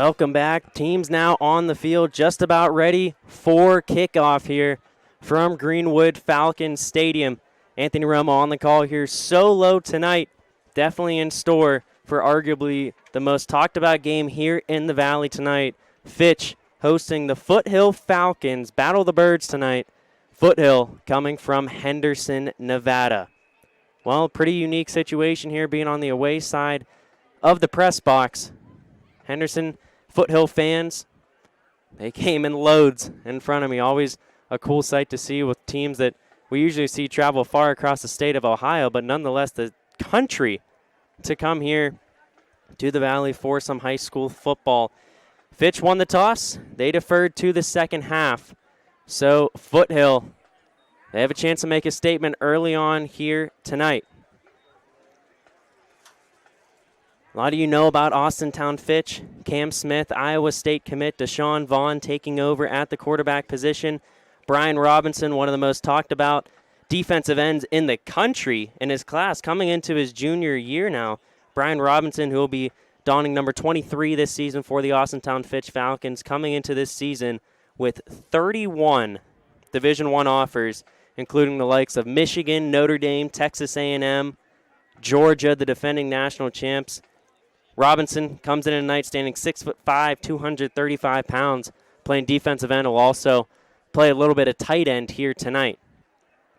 Welcome back. Teams now on the field, just about ready for kickoff here from Greenwood Falcon Stadium. Anthony Romo on the call here. Solo tonight, definitely in store for arguably the most talked about game here in the Valley tonight. Fitch hosting the Foothill Falcons. Battle the Birds tonight. Foothill coming from Henderson, Nevada. Well, pretty unique situation here being on the away side of the press box. Henderson Foothill fans, they came in loads in front of me. Always a cool sight to see with teams that we usually see travel far across the state of Ohio, but nonetheless the country to come here to the Valley for some high school football. Fitch won the toss. They deferred to the second half. So Foothill, they have a chance to make a statement early on here tonight. A lot of you know about Austintown Fitch. Cam Smith, Iowa State commit. Deshaun Vaughn taking over at the quarterback position. Brian Robinson, one of the most talked about defensive ends in the country in his class, coming into his junior year now. Brian Robinson, who will be donning number 23 this season for the Austintown Fitch Falcons, coming into this season with 31 Division I offers, including the likes of Michigan, Notre Dame, Texas A&M, Georgia, the defending national champs. Robinson comes in tonight standing 6'5", 235 pounds, playing defensive end. Will also play a little bit of tight end here tonight.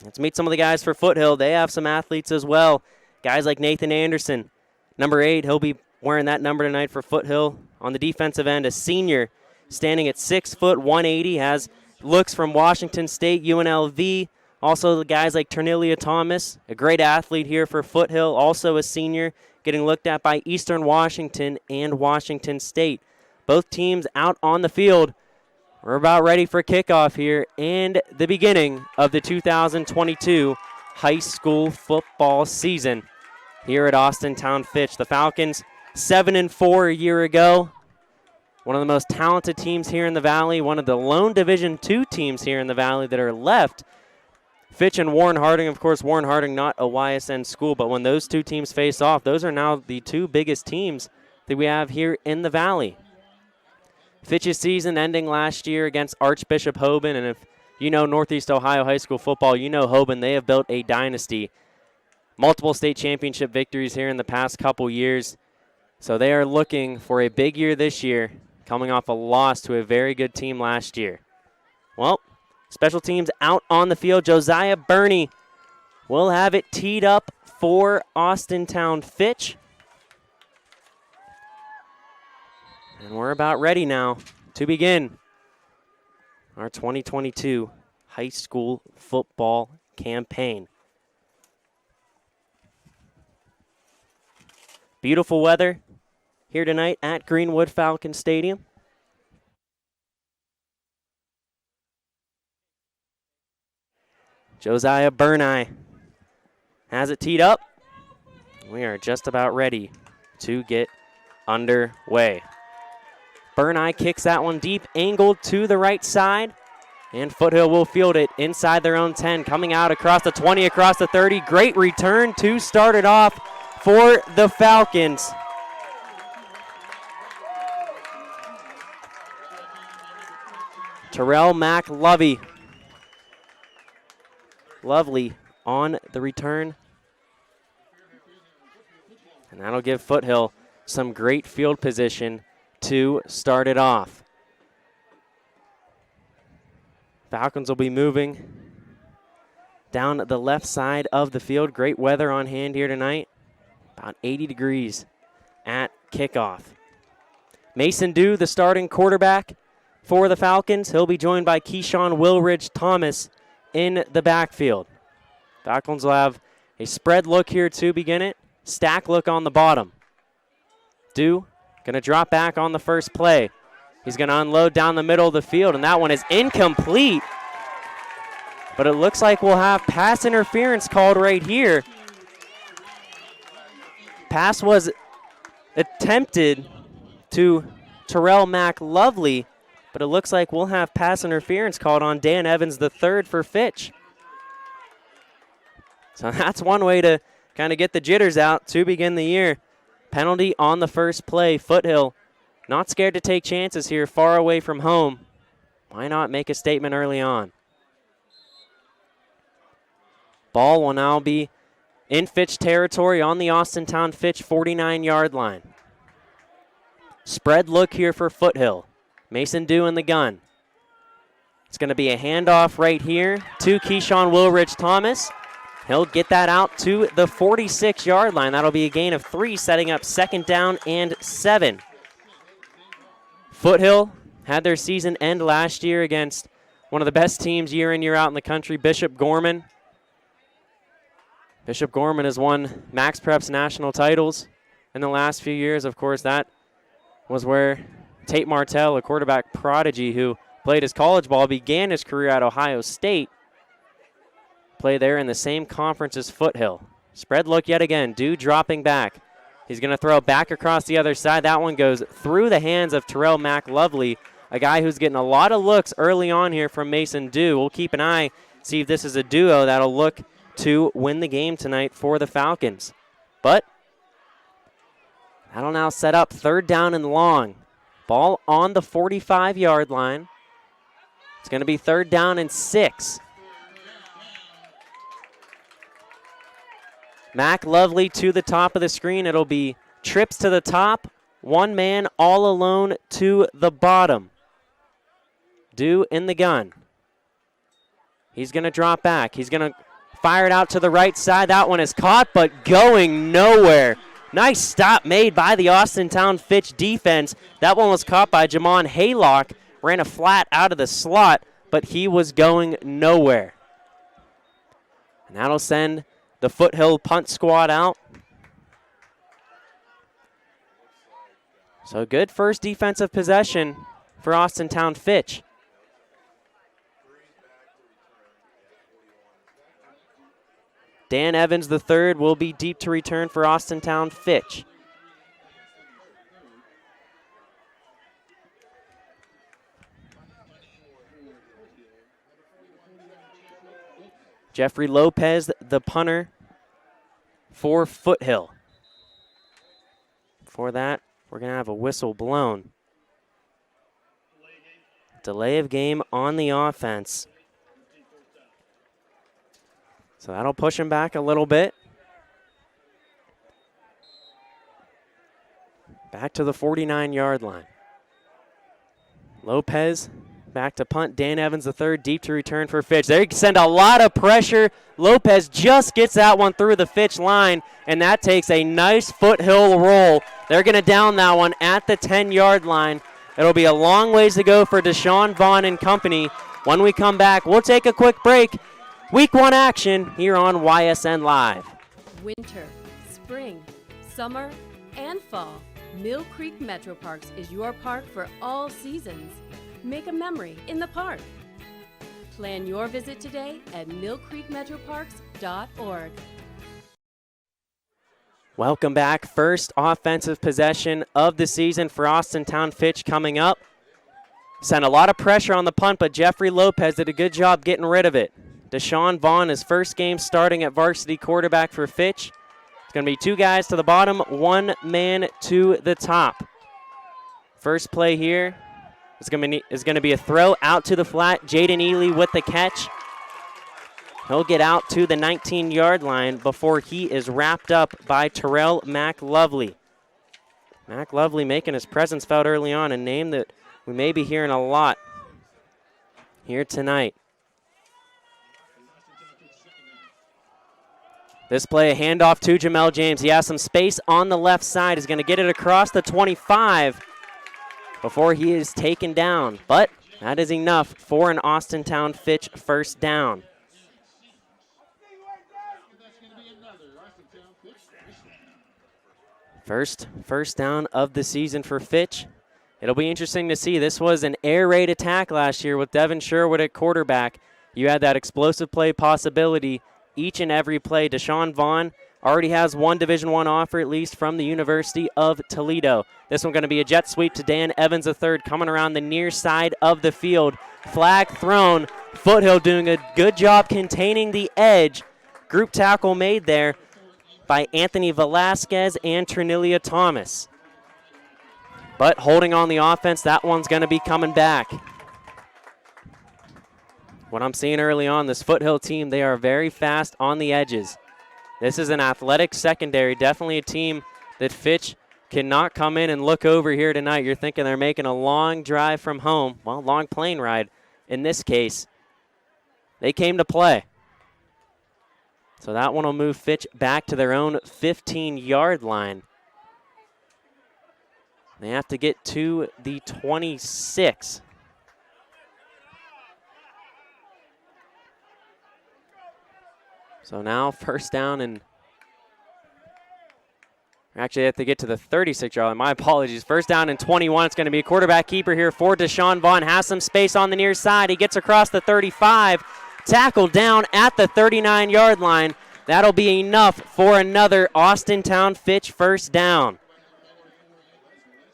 Let's meet some of the guys for Foothill. They have some athletes as well. Guys like Nathan Anderson, number 8. He'll be wearing that number tonight for Foothill. On the defensive end, a senior standing at 6 foot 180, has looks from Washington State, UNLV. Also the guys like Ternelia Thomas, a great athlete here for Foothill, also a senior, getting looked at by Eastern Washington and Washington State. Both teams out on the field. We're about ready for kickoff here and the beginning of the 2022 high school football season here at Austintown Fitch. The Falcons 7-4 a year ago. One of the most talented teams here in the Valley, one of the lone Division II teams here in the Valley that are left. Fitch and Warren Harding, of course, Warren Harding not a YSN school, but when those two teams face off, those are now the two biggest teams that we have here in the Valley. Fitch's season ending last year against Archbishop Hoban, and if you know Northeast Ohio high school football, you know Hoban, they have built a dynasty. Multiple state championship victories here in the past couple years, so they are looking for a big year this year, coming off a loss to a very good team last year. Well, special teams out on the field. Josiah Burney will have it teed up for Austintown Fitch. And we're about ready now to begin our 2022 high school football campaign. Beautiful weather here tonight at Greenwood Falcon Stadium. Josiah Burney has it teed up. We are just about ready to get underway. Burney kicks that one deep, angled to the right side, and Foothill will field it inside their own 10, coming out across the 20, across the 30. Great return to start it off for the Falcons. Terrell McLovey. Lovely on the return. And that'll give Foothill some great field position to start it off. Falcons will be moving down the left side of the field. Great weather on hand here tonight. About 80 degrees at kickoff. Mason Dew, the starting quarterback for the Falcons. He'll be joined by Keyshawn Wilridge Thomas in the backfield. Falcons will have a spread look here to begin it. Stack look on the bottom. Dew going to drop back on the first play. He's going to unload down the middle of the field, and that one is incomplete. But it looks like we'll have pass interference called right here. Pass was attempted to Terrell McLovey, but it looks like we'll have pass interference called on Dan Evans III for Fitch. So that's one way to kind of get the jitters out to begin the year. Penalty on the first play. Foothill Not scared to take chances here, far away from home. Why not make a statement early on? Ball will now be in Fitch territory on the Austintown Fitch 49-yard line. Spread look here for Foothill. Mason Dew in the gun. It's going to be a handoff right here to Keyshawn Wilrich Thomas. He'll get that out to the 46-yard line. That'll be a gain of 3, setting up 2nd down and 7. Foothill had their season end last year against one of the best teams year in, year out in the country, Bishop Gorman. Bishop Gorman has won Max Preps national titles in the last few years. Of course, that was where Tate Martell, a quarterback prodigy who played his college ball, began his career at Ohio State. Play there in the same conference as Foothill. Spread look yet again. Dew dropping back. He's going to throw back across the other side. That one goes through the hands of Terrell McLovely, a guy who's getting a lot of looks early on here from Mason Dew. We'll keep an eye, see if this is a duo that'll look to win the game tonight for the Falcons. But that'll now set up 3rd down and long. Ball on the 45-yard line. It's going to be 3rd down and 6. McLovely to the top of the screen. It'll be trips to the top. One man all alone to the bottom. Dew in the gun. He's going to drop back. He's going to fire it out to the right side. That one is caught, but going nowhere. Nice stop made by the Austintown Fitch defense. That one was caught by Jamon Haylock. Ran a flat out of the slot, but he was going nowhere. And that'll send the Foothill punt squad out. So good first defensive possession for Austintown Fitch. Dan Evans III will be deep to return for Austintown Fitch. Jeffrey Lopez, the punter for Foothill. For that, we're going to have a whistle blown. Delay of game on the offense. So that'll push him back a little bit. Back to the 49-yard line. Lopez back to punt. Dan Evans III deep to return for Fitch. They send a lot of pressure. Lopez just gets that one through the Fitch line, and that takes a nice Foothill roll. They're going to down that one at the 10-yard line. It'll be a long ways to go for Deshaun Vaughn and company. When we come back, we'll take a quick break. Week 1 action here on YSN Live. Winter, spring, summer, and fall. Mill Creek Metro Parks is your park for all seasons. Make a memory in the park. Plan your visit today at millcreekmetroparks.org. Welcome back. First offensive possession of the season for Austintown Fitch coming up. Sent a lot of pressure on the punt, but Jeffrey Lopez did a good job getting rid of it. Deshaun Vaughn, his first game starting at varsity quarterback for Fitch. It's going to be 2 guys to the bottom, 1 man to the top. First play here is going to be a throw out to the flat. Jaden Ely with the catch. He'll get out to the 19-yard line before he is wrapped up by Terrell McLovely. McLovely making his presence felt early on, a name that we may be hearing a lot here tonight. This play, a handoff to Jamel James. He has some space on the left side. He's going to get it across the 25 before he is taken down. But that is enough for an Austintown Fitch first down. First down of the season for Fitch. It'll be interesting to see. This was an air raid attack last year with Devin Sherwood at quarterback. You had that explosive play possibility each and every play. Deshaun Vaughn already has 1 Division I offer, at least from the University of Toledo. This one going to be a jet sweep to Dan Evans III coming around the near side of the field. Flag thrown. Foothill doing a good job containing the edge. Group tackle made there by Anthony Velasquez and Trinilia Thomas. But holding on the offense, that one's going to be coming back. What I'm seeing early on, this Foothill team, they are very fast on the edges. This is an athletic secondary, definitely a team that Fitch cannot come in and look over here tonight. You're thinking they're making a long drive from home. Well, long plane ride in this case. They came to play. So that one will move Fitch back to their own 15-yard line. They have to get to the 26. So now first down and actually, they have to get to the 36-yard line. My apologies. First down and 21. It's going to be a quarterback keeper here for Deshaun Vaughn. Has some space on the near side. He gets across the 35. Tackled down at the 39-yard line. That'll be enough for another Austintown Fitch first down.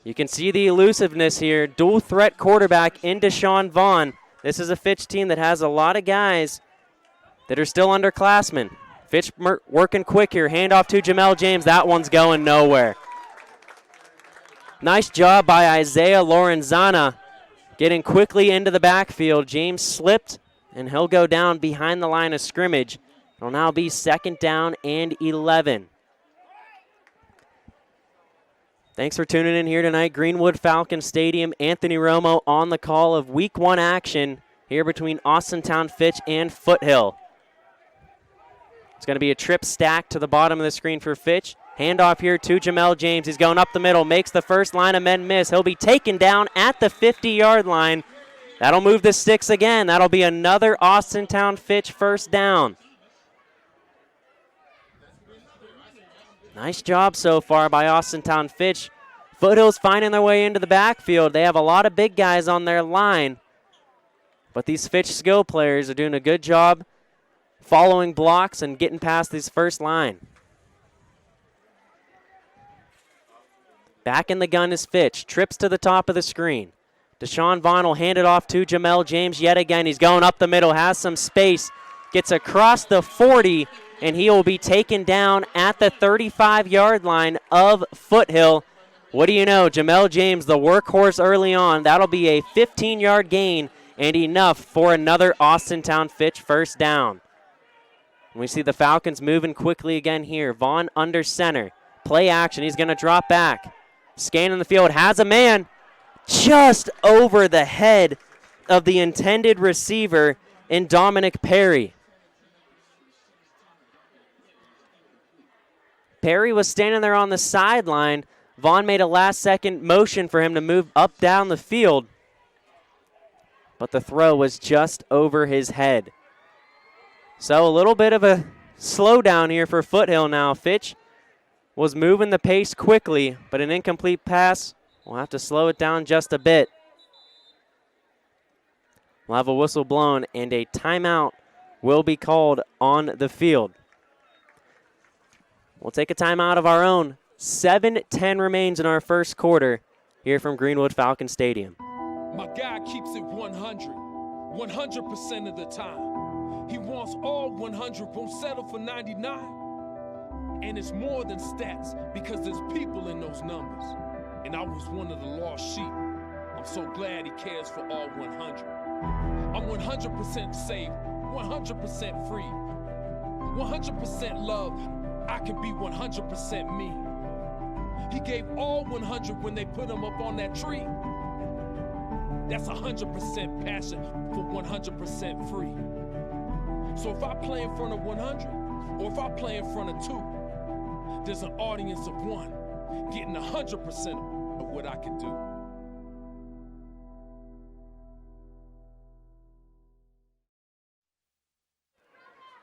You can see the elusiveness here. Dual threat quarterback in Deshaun Vaughn. This is a Fitch team that has a lot of guys that are still underclassmen. Fitch working quick here. Handoff to Jamel James. That one's going nowhere. Nice job by Isaiah Lorenzana getting quickly into the backfield. James slipped, and he'll go down behind the line of scrimmage. It'll now be second down and 11. Thanks for tuning in here tonight. Greenwood Falcon Stadium. Anthony Romo on the call of Week 1 action here between Austintown Fitch and Foothill. It's going to be a trip stack to the bottom of the screen for Fitch. Handoff here to Jamel James. He's going up the middle, makes the first line of men miss. He'll be taken down at the 50-yard line. That'll move the sticks again. That'll be another Austintown Fitch first down. Nice job so far by Austintown Fitch. Foothill's finding their way into the backfield. They have a lot of big guys on their line. But these Fitch skill players are doing a good job following blocks and getting past this first line. Back in the gun is Fitch. Trips to the top of the screen. Deshaun Vaughn will hand it off to Jamel James yet again. He's going up the middle, has some space, gets across the 40, and he will be taken down at the 35-yard line of Foothill. What do you know? Jamel James, the workhorse early on. That'll be a 15-yard gain and enough for another Austintown Fitch first down. We see the Falcons moving quickly again here. Vaughn under center. Play action. He's going to drop back. Scanning the field. Has a man just over the head of the intended receiver in Dominic Perry. Perry was standing there on the sideline. Vaughn made a last-second motion for him to move up down the field. But the throw was just over his head. So a little bit of a slowdown here for Foothill now. Fitch was moving the pace quickly, but an incomplete pass, we'll have to slow it down just a bit. We'll have a whistle blown, and a timeout will be called on the field. We'll take a timeout of our own. 7:10 remains in our first quarter here from Greenwood Falcon Stadium. My guy keeps it 100% of the time. He wants all 100, won't settle for 99. And it's more than stats because there's people in those numbers. And I was one of the lost sheep. I'm so glad he cares for all 100. I'm 100% safe, 100% free, 100% love. I can be 100% me. He gave all 100 when they put him up on that tree. That's 100% passion for 100% free. So if I play in front of 100, or if I play in front of 2, there's an audience of 1 getting 100% of what I can do.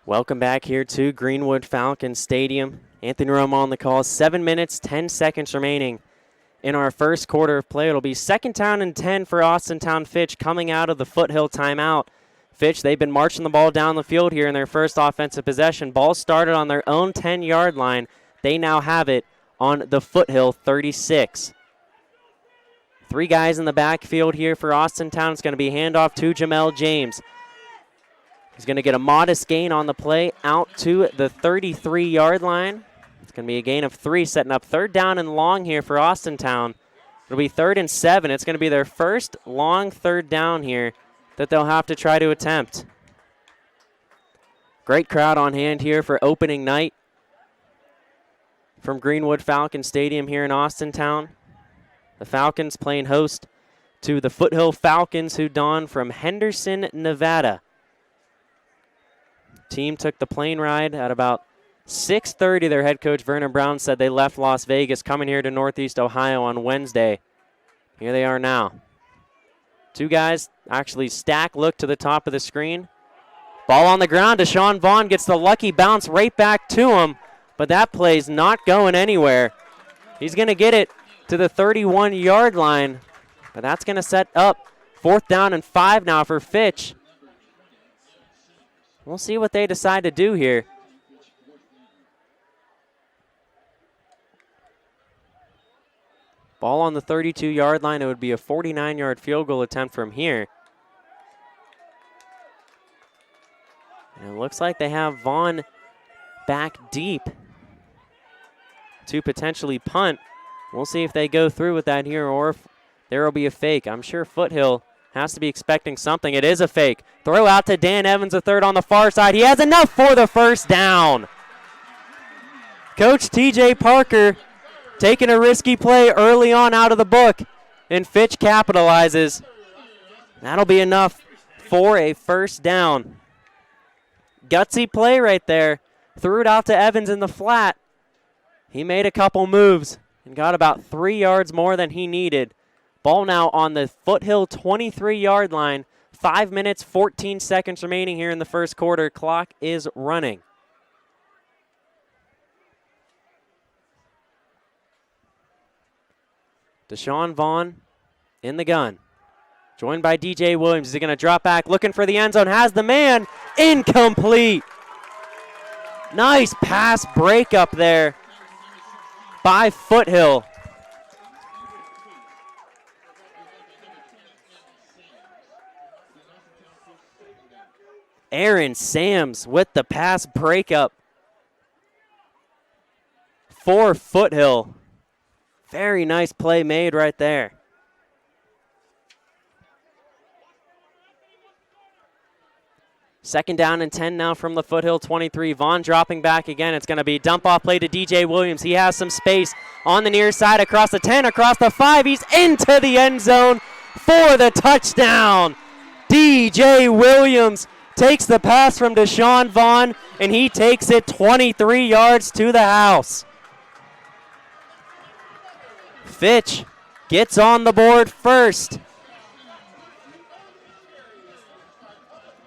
Welcome back here to Greenwood Falcon Stadium. Anthony Romo on the call. 7 minutes, 10 seconds remaining in our first quarter of play. It'll be second down and 10 for Austintown Fitch coming out of the Foothill timeout. Fitch, they've been marching the ball down the field here in their first offensive possession. Ball started on their own 10-yard line. They now have it on the Foothill 36. 3 guys in the backfield here for Austintown. It's going to be handoff to Jamel James. He's going to get a modest gain on the play out to the 33-yard line. It's going to be a gain of 3, setting up third down and long here for Austintown. It'll be 3rd and 7. It's going to be their first long third down here that they'll have to try to attempt. Great crowd on hand here for opening night from Greenwood Falcon Stadium here in Austintown. The Falcons playing host to the Foothill Falcons, who don from Henderson, Nevada. Team took the plane ride at about 6:30. Their head coach, Vernon Brown, said they left Las Vegas coming here to Northeast Ohio on Wednesday. Here they are now. Two guys actually stack, look to the top of the screen. Ball on the ground. Deshaun Vaughn gets the lucky bounce right back to him, but that play's not going anywhere. He's going to get it to the 31-yard line, but that's going to set up 4th down and 5 now for Fitch. We'll see what they decide to do here. Ball on the 32-yard line. It would be a 49-yard field goal attempt from here. And it looks like they have Vaughn back deep to potentially punt. We'll see if they go through with that here or if there will be a fake. I'm sure Foothill has to be expecting something. It is a fake. Throw out to Dan Evans, a third on the far side. He has enough for the first down. Coach TJ Parker taking a risky play early on out of the book, and Fitch capitalizes. That'll be enough for a first down. Gutsy play right there. Threw it out to Evans in the flat. He made a couple moves and got about 3 yards more than he needed. Ball now on the Foothill 23-yard line. 5 minutes, 14 seconds remaining here in the first quarter. Clock is running. Deshaun Vaughn in the gun. Joined by DJ Williams. Is he going to drop back? Looking for the end zone. Has the man. Incomplete. Nice pass breakup there by Foothill. Aaron Sams with the pass breakup for Foothill. Very nice play made right there. Second down and 10 now from the Foothill 23. Vaughn dropping back again. It's going to be dump off play to DJ Williams. He has some space on the near side across the 10, across the 5. He's into the end zone for the touchdown. DJ Williams takes the pass from Deshaun Vaughn, and he takes it 23 yards to the house. Fitch gets on the board first.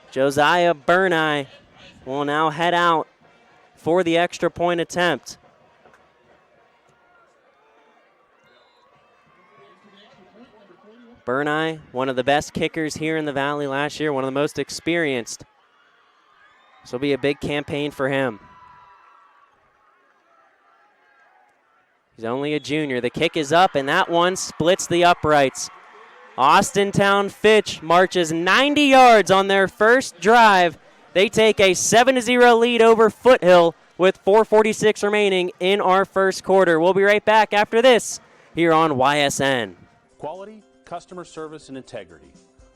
Josiah Burney will now head out for the extra point attempt. Burney, one of the best kickers here in the Valley last year, one of the most experienced. This will be a big campaign for him. He's only a junior. The kick is up, and that one splits the uprights. Austintown Fitch marches 90 yards on their first drive. They take a 7-0 lead over Foothill with 4:46 remaining in our first quarter. We'll be right back after this here on YSN. Quality, customer service, and integrity.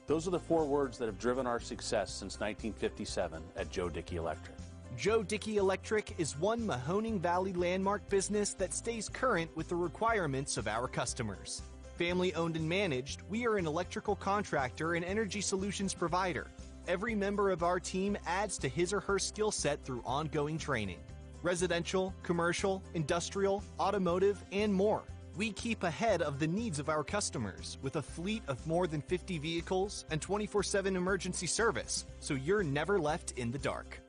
Those are the 4 words that have driven our success since 1957 at Joe Dickey Electric. Joe Dickey Electric is one Mahoning Valley landmark business that stays current with the requirements of our customers. Family owned and managed, we are an electrical contractor and energy solutions provider. Every member of our team adds to his or her skill set through ongoing training. Residential, commercial, industrial, automotive, and more. We keep ahead of the needs of our customers with a fleet of more than 50 vehicles and 24/7 emergency service, so you're never left in the dark.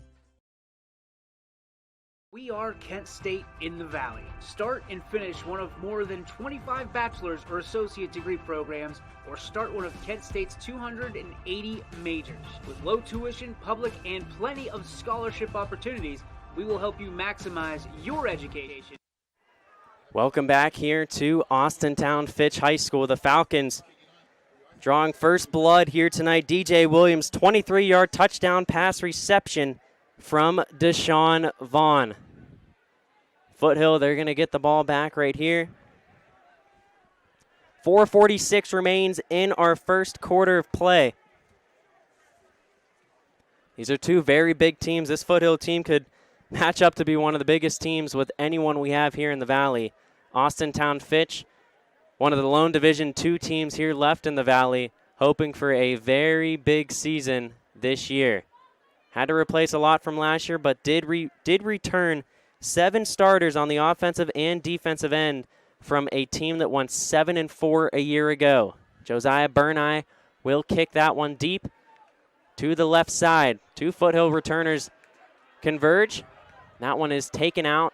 We are Kent State in the Valley. Start and finish one of more than 25 bachelor's or associate degree programs, or start one of Kent State's 280 majors. With low tuition, public, and plenty of scholarship opportunities, we will help you maximize your education. Welcome back here to Austintown Fitch High School. The Falcons drawing first blood here tonight. DJ Williams, 23-yard touchdown pass reception from Deshaun Vaughn. Foothill, they're going to get the ball back right here. 4:46 remains in our first quarter of play. These are two very big teams. This Foothill team could match up to be one of the biggest teams with anyone we have here in the Valley. Austintown Fitch, one of the lone Division II teams here left in the Valley, hoping for a very big season this year. Had to replace a lot from last year, but did return 7 starters on the offensive and defensive end from a team that won 7-4 a year ago. Josiah Burneye will kick that one deep to the left side. 2 Foothill returners converge. That one is taken out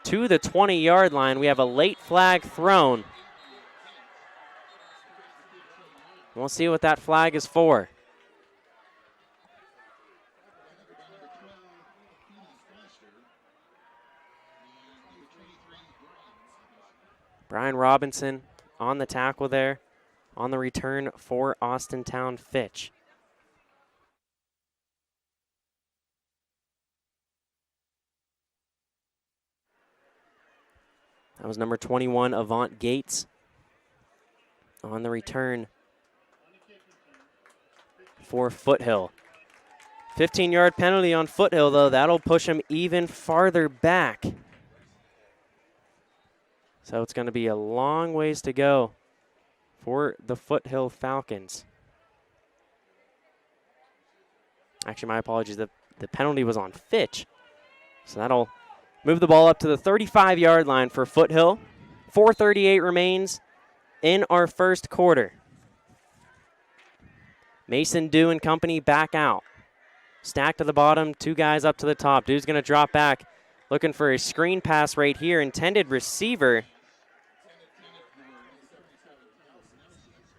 to the 20-yard line. We have a late flag thrown. We'll see what that flag is for. Brian Robinson on the tackle there on the return for Austintown Fitch. That was number 21, Avant Gates, on the return for Foothill. 15-yard penalty on Foothill, though. That'll push him even farther back. So it's going to be a long ways to go for the Foothill Falcons. Actually, my apologies. The penalty was on Fitch. So that'll move the ball up to the 35-yard line for Foothill. 4:38 remains in our first quarter. Mason Dew and company back out. Stack to the bottom, 2 guys up to the top. Dew's going to drop back, looking for a screen pass right here. Intended receiver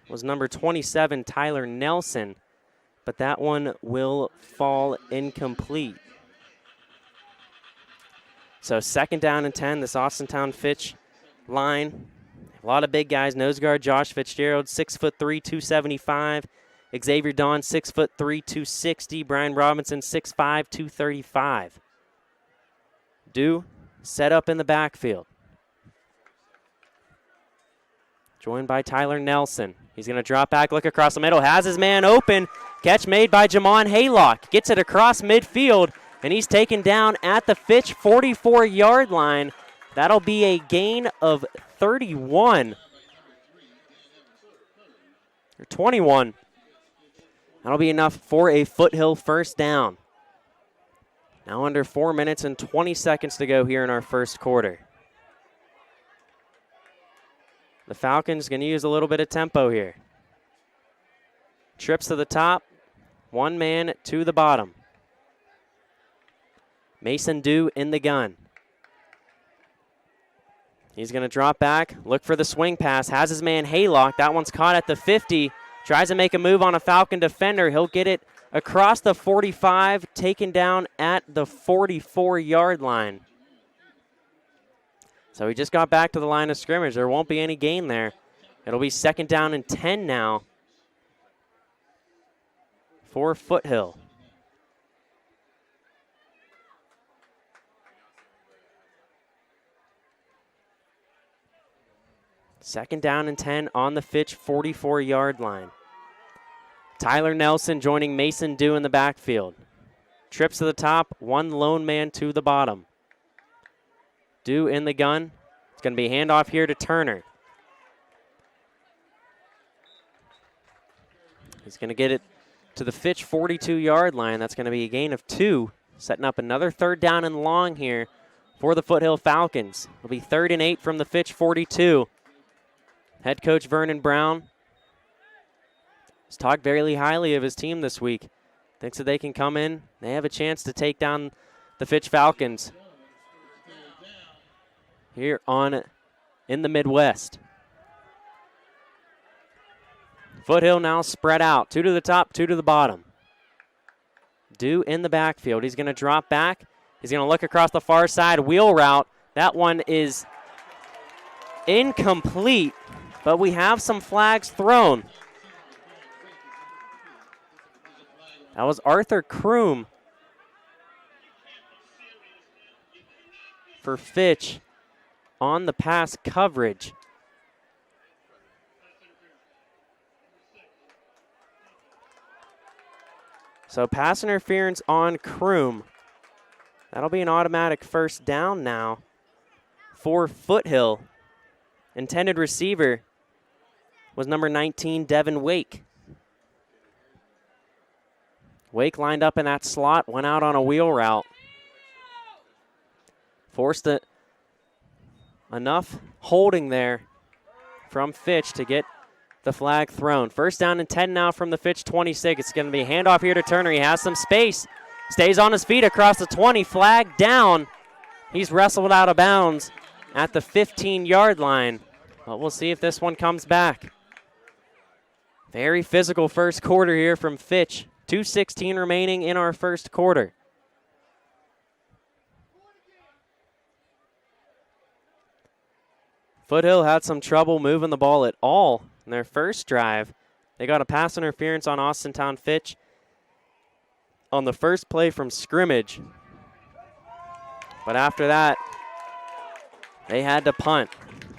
was number 27, Tyler Nelson, but that one will fall incomplete. So 2nd down and 10, this Austintown Fitch line. A lot of big guys. Nose guard Josh Fitzgerald, 6'3", 275. Xavier Dawn, 6'3", 260. Brian Robinson, 6'5", 235. Dew set up in the backfield. Joined by Tyler Nelson. He's going to drop back, look across the middle, has his man open. Catch made by Jamon Haylock. Gets it across midfield, and he's taken down at the Fitch 44-yard line. That'll be a gain of 31. Or 21. That'll be enough for a Foothill first down. Now under 4 minutes and 20 seconds to go here in our first quarter. The Falcons going to use a little bit of tempo here. Trips to the top, 1 man to the bottom. Mason Dew in the gun. He's going to drop back, look for the swing pass, has his man Haylock. That one's caught at the 50. Tries to make a move on a Falcon defender. He'll get it across the 45, taken down at the 44-yard line. So he just got back to the line of scrimmage. There won't be any gain there. It'll be 2nd down and 10 now for Foothill. Second down and 10 on the Fitch 44-yard line. Tyler Nelson joining Mason Dew in the backfield. Trips to the top, 1 lone man to the bottom. Dew in the gun. It's going to be a handoff here to Turner. He's going to get it to the Fitch 42-yard line. That's going to be a gain of 2, setting up another 3rd down and long here for the Foothill Falcons. It'll be 3rd and 8 from the Fitch 42. Head coach Vernon Brown has talked very highly of his team this week. Thinks that they can come in. They have a chance to take down the Fitch Falcons here in the Midwest. Foothill now spread out. 2 to the top, 2 to the bottom. Dew in the backfield. He's going to drop back. He's going to look across the far side. Wheel route. That one is incomplete, but we have some flags thrown. That was Arthur Kroom for Fitch on the pass coverage. So pass interference on Kroom. That'll be an automatic first down now for Foothill. Intended receiver was number 19, Devin Wake. Wake lined up in that slot, went out on a wheel route. Forced enough holding there from Fitch to get the flag thrown. First down and 10 now from the Fitch 26. It's going to be a handoff here to Turner. He has some space. Stays on his feet across the 20. Flag down. He's wrestled out of bounds at the 15-yard line. But we'll see if this one comes back. Very physical first quarter here from Fitch. 2:16 remaining in our first quarter. Foothill had some trouble moving the ball at all in their first drive. They got a pass interference on Austintown Fitch on the first play from scrimmage. But after that, they had to punt.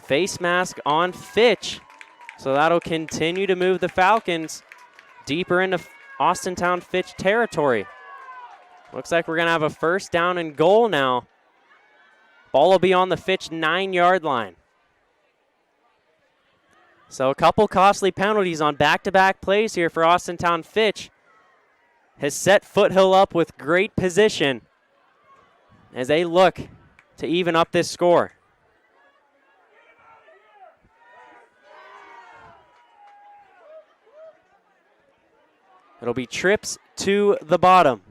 Face mask on Fitch. So that'll continue to move the Falcons deeper into Austintown Fitch territory. Looks like we're going to have a first down and goal now. Ball will be on the Fitch 9-yard line. So a couple costly penalties on back-to-back plays here for Austintown Fitch has set Foothill up with great position as they look to even up this score. It'll be trips to the bottom.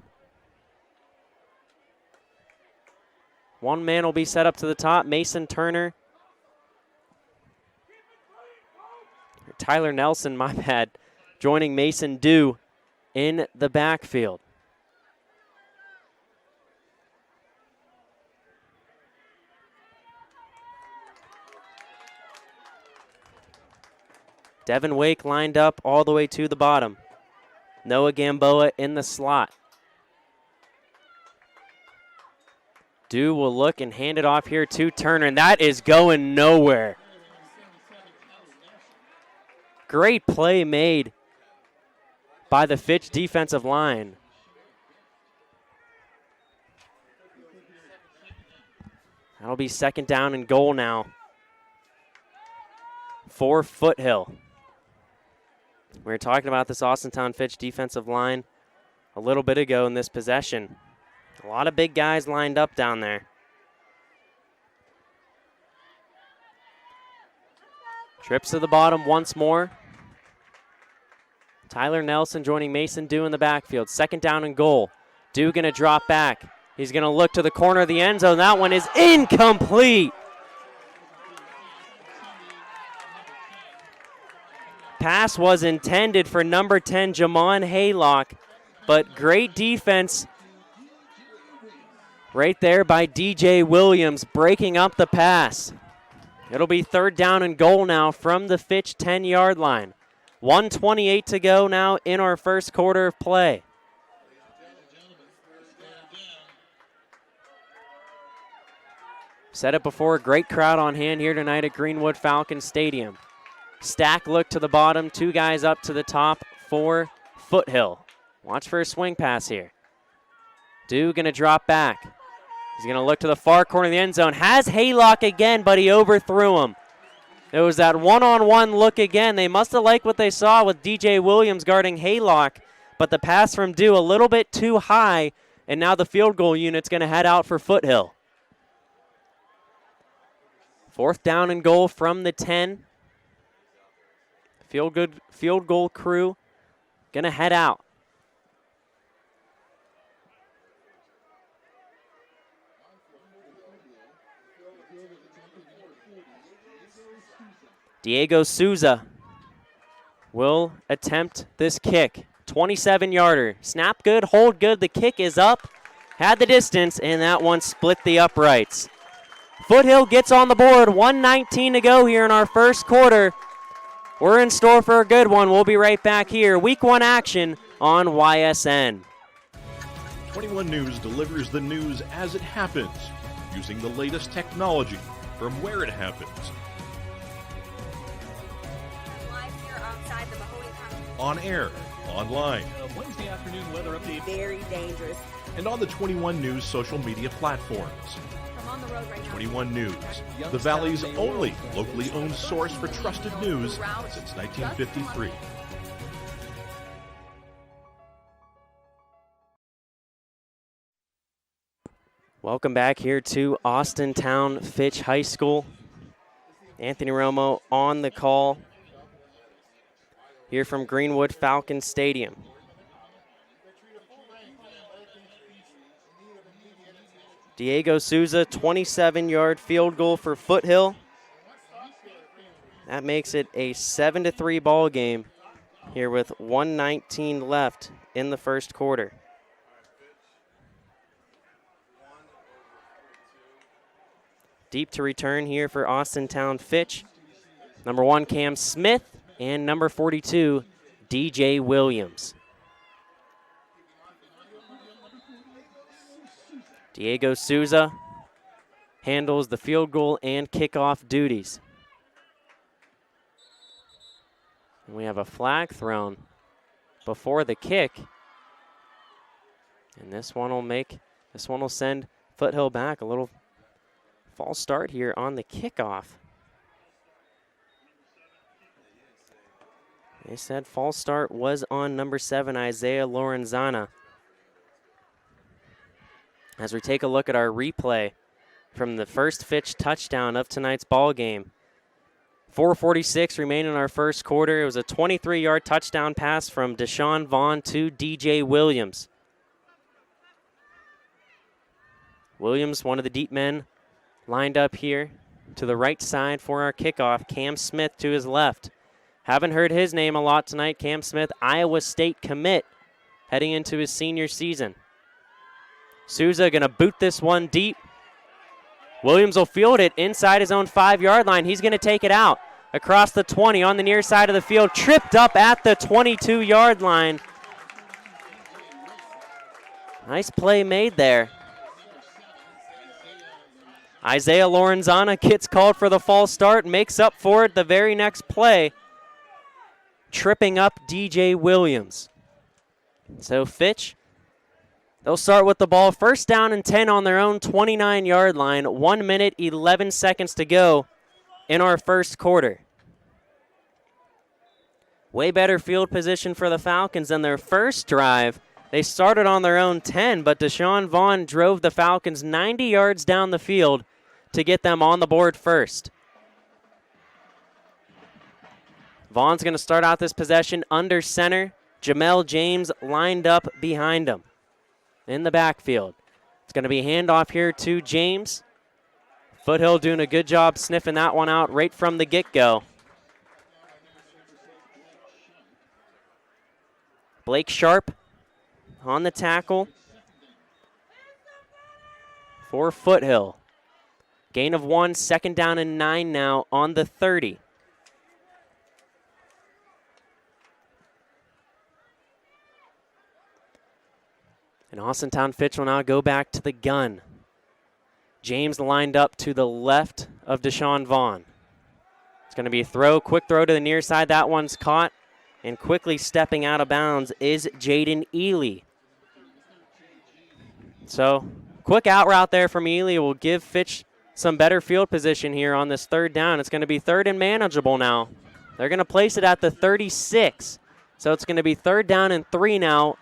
One man will be set up to the top, Mason Turner. Tyler Nelson, my bad, joining Mason Dew in the backfield. Devin Wake lined up all the way to the bottom. Noah Gamboa in the slot. Dew will look and hand it off here to Turner, and that is going nowhere. Great play made by the Fitch defensive line. That'll be second down and goal now for Foothill. We were talking about this Austintown Fitch defensive line a little bit ago in this possession. A lot of big guys lined up down there. Trips to the bottom once more. Tyler Nelson joining Mason Dew in the backfield. Second down and goal. Dew going to drop back. He's going to look to the corner of the end zone. That one is incomplete. Pass was intended for number 10, Jamon Haylock, but great defense right there by DJ Williams breaking up the pass. It'll be third down and goal now from the Fitch 10-yard line. 1:28 to go now in our first quarter of play. Said it before, great crowd on hand here tonight at Greenwood Falcon Stadium. Stack look to the bottom, two guys up to the top for Foothill. Watch for a swing pass here. Dew going to drop back. He's going to look to the far corner of the end zone. Has Haylock again, but he overthrew him. It was that one-on-one look again. They must have liked what they saw with DJ Williams guarding Haylock, but the pass from Dew a little bit too high, and now the field goal unit's going to head out for Foothill. Fourth down and goal from the 10. Field goal crew going to head out. Diego Souza will attempt this kick. 27-yarder. Snap good, hold good. The kick is up. Had the distance, and that one split the uprights. Foothill gets on the board. 1:19 to go here in our first quarter. We're in store for a good one. We'll be right back here. Week 1 action on YSN. 21 News delivers the news as it happens, using the latest technology from where it happens. On air, online, Wednesday afternoon weather update. Very dangerous. and on the 21 News social media platforms. I'm on the road right now. 21 News, the Valley's only locally owned source for trusted news since 1953. Welcome back here to Austintown Fitch High School. Anthony Romo on the call here from Greenwood Falcon Stadium. Diego Souza, 27-yard field goal for Foothill. That makes it a 7-3 ball game here with 1:19 left in the first quarter. Deep to return here for Austintown Fitch. Number 1, Cam Smith, and number 42, DJ Williams. Diego Souza handles the field goal and kickoff duties. And we have a flag thrown before the kick. And this one will send Foothill back. A little false start here on the kickoff. They said false start was on number 7, Isaiah Lorenzana. As we take a look at our replay from the first Fitch touchdown of tonight's ball game. 4:46 remain in our first quarter. It was a 23-yard touchdown pass from Deshaun Vaughn to DJ Williams. Williams, one of the deep men, lined up here to the right side for our kickoff. Cam Smith to his left. Haven't heard his name a lot tonight. Cam Smith, Iowa State commit, heading into his senior season. Souza going to boot this one deep. Williams will field it inside his own 5-yard line. He's going to take it out across the 20 on the near side of the field. Tripped up at the 22-yard line. Nice play made there. Isaiah Lorenzana gets called for the false start, makes up for it the very next play, tripping up DJ Williams. So Fitch, they'll start with the ball first down and 10 on their own 29-yard line. 1 minute, 11 seconds to go in our first quarter. Way better field position for the Falcons than their first drive. They started on their own 10, but Deshaun Vaughn drove the Falcons 90 yards down the field to get them on the board first. Vaughn's going to start out this possession under center. Jamel James lined up behind him in the backfield. It's going to be handoff here to James. Foothill doing a good job sniffing that one out right from the get-go. Blake Sharp on the tackle for Foothill. Gain of 1, second down and 9 now on the 30. And Austintown Fitch will now go back to the gun. James lined up to the left of Deshaun Vaughn. It's going to be a throw, quick throw to the near side. That one's caught. And quickly stepping out of bounds is Jaden Ely. So, quick out route there from Ely will give Fitch some better field position here on this third down. It's going to be third and manageable now. They're going to place it at the 36. So it's going to be third down and 3 now.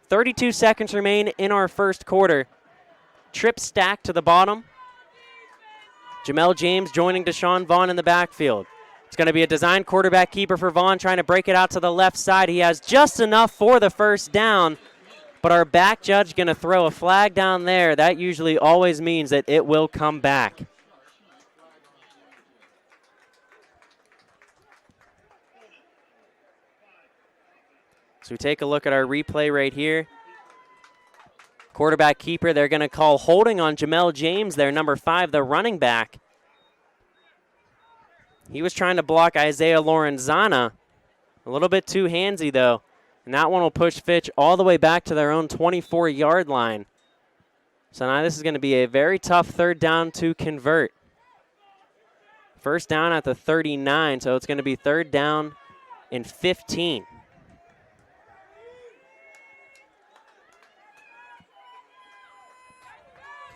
32 seconds remain in our first quarter. Trip stack to the bottom. Jamel James joining Deshaun Vaughn in the backfield. It's going to be a design quarterback keeper for Vaughn, trying to break it out to the left side. He has just enough for the first down, but our back judge going to throw a flag down there. That usually always means that it will come back. So we take a look at our replay right here. Quarterback keeper, they're going to call holding on Jamel James there, number 5, the running back. He was trying to block Isaiah Lorenzana. A little bit too handsy, though. And that one will push Fitch all the way back to their own 24-yard line. So now this is going to be a very tough third down to convert. First down at the 39, so it's going to be third down and 15.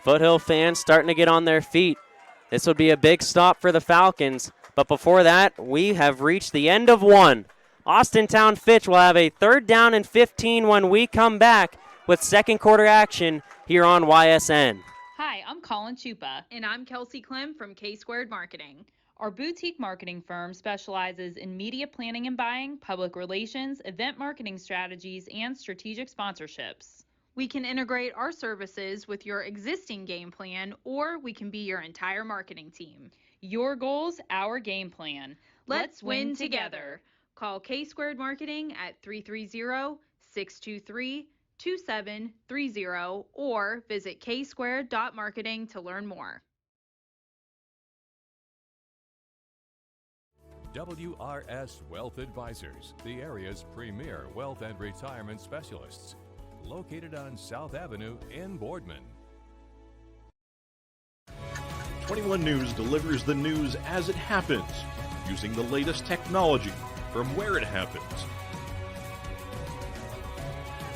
Foothill fans starting to get on their feet. This would be a big stop for the Falcons. But before that, we have reached the end of one. Austintown Fitch will have a 3rd down and 15 when we come back with second quarter action here on YSN. Hi, I'm Colin Chupa. And I'm Kelsey Clem from K-Squared Marketing. Our boutique marketing firm specializes in media planning and buying, public relations, event marketing strategies, and strategic sponsorships. We can integrate our services with your existing game plan, or we can be your entire marketing team. Your goals, our game plan. Let's win together. Call K-Squared Marketing at 330-623-2730 or visit ksquared.marketing to learn more. WRS Wealth Advisors, the area's premier wealth and retirement specialists. Located on South Avenue in Boardman. 21 News delivers the news as it happens, using the latest technology from where it happens.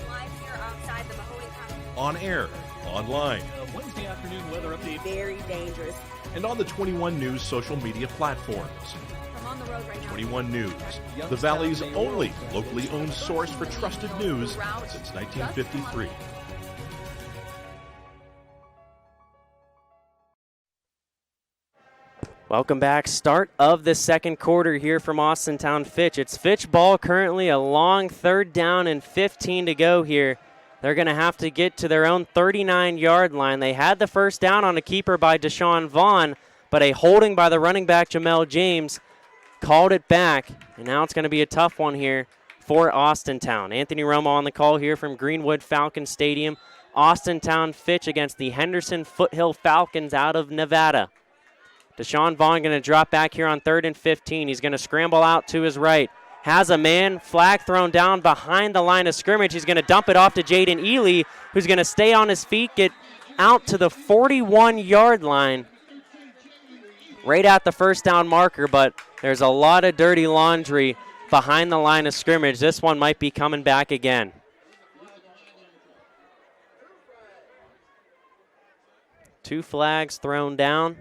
Live here outside the Mahoney County. On air, online, Wednesday afternoon weather update. Very dangerous. and on the 21 News social media platforms. I'm on the road right now. 21 News, the Valley's only locally owned source for trusted news since 1953. Welcome back. Start of the second quarter here from Austintown Fitch. It's Fitch ball currently, a long 3rd down and 15 to go here. They're going to have to get to their own 39-yard line. They had the first down on a keeper by Deshaun Vaughn, but a holding by the running back Jamel James called it back, and now it's going to be a tough one here for Austintown. Anthony Romo on the call here from Greenwood Falcon Stadium. Austintown Fitch against the Henderson Foothill Falcons out of Nevada. Deshaun Vaughn going to drop back here on 3rd and 15. He's going to scramble out to his right. Has a man, flag thrown down behind the line of scrimmage. He's going to dump it off to Jaden Ely, who's going to stay on his feet, get out to the 41-yard line. Right at the first down marker, but there's a lot of dirty laundry behind the line of scrimmage. This one might be coming back again. Two flags thrown down.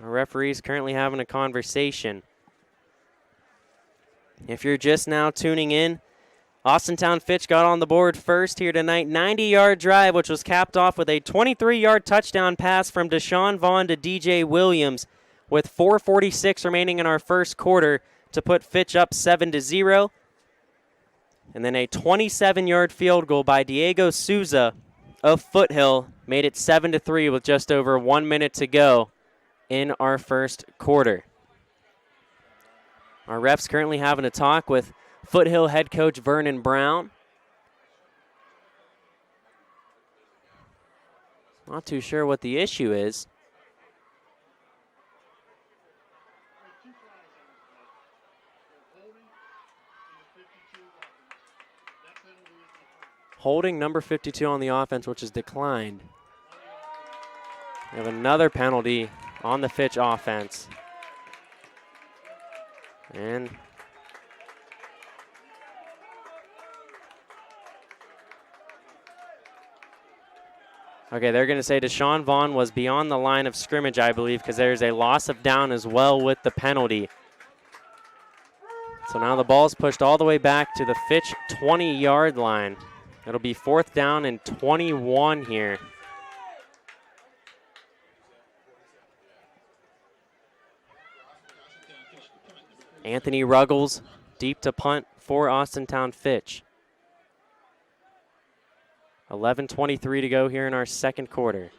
Our referee's currently having a conversation. If you're just now tuning in, Austintown Fitch got on the board first here tonight. 90-yard drive, which was capped off with a 23-yard touchdown pass from Deshaun Vaughn to DJ Williams with 4:46 remaining in our first quarter to put Fitch up 7-0. And then a 27-yard field goal by Diego Souza of Foothill made it 7-3 with just over 1 minute to go in our first quarter. Our refs currently having a talk with Foothill head coach Vernon Brown. Not too sure what the issue is. Holding number 52 on the offense, which is declined. We have another penalty on the Fitch offense. And okay, they're going to say Deshaun Vaughn was beyond the line of scrimmage, I believe, because there's a loss of down as well with the penalty. So now the ball's pushed all the way back to the Fitch 20-yard line. It'll be 4th down and 21 here. Anthony Ruggles deep to punt for Austintown Fitch. 11:23 to go here in our second quarter.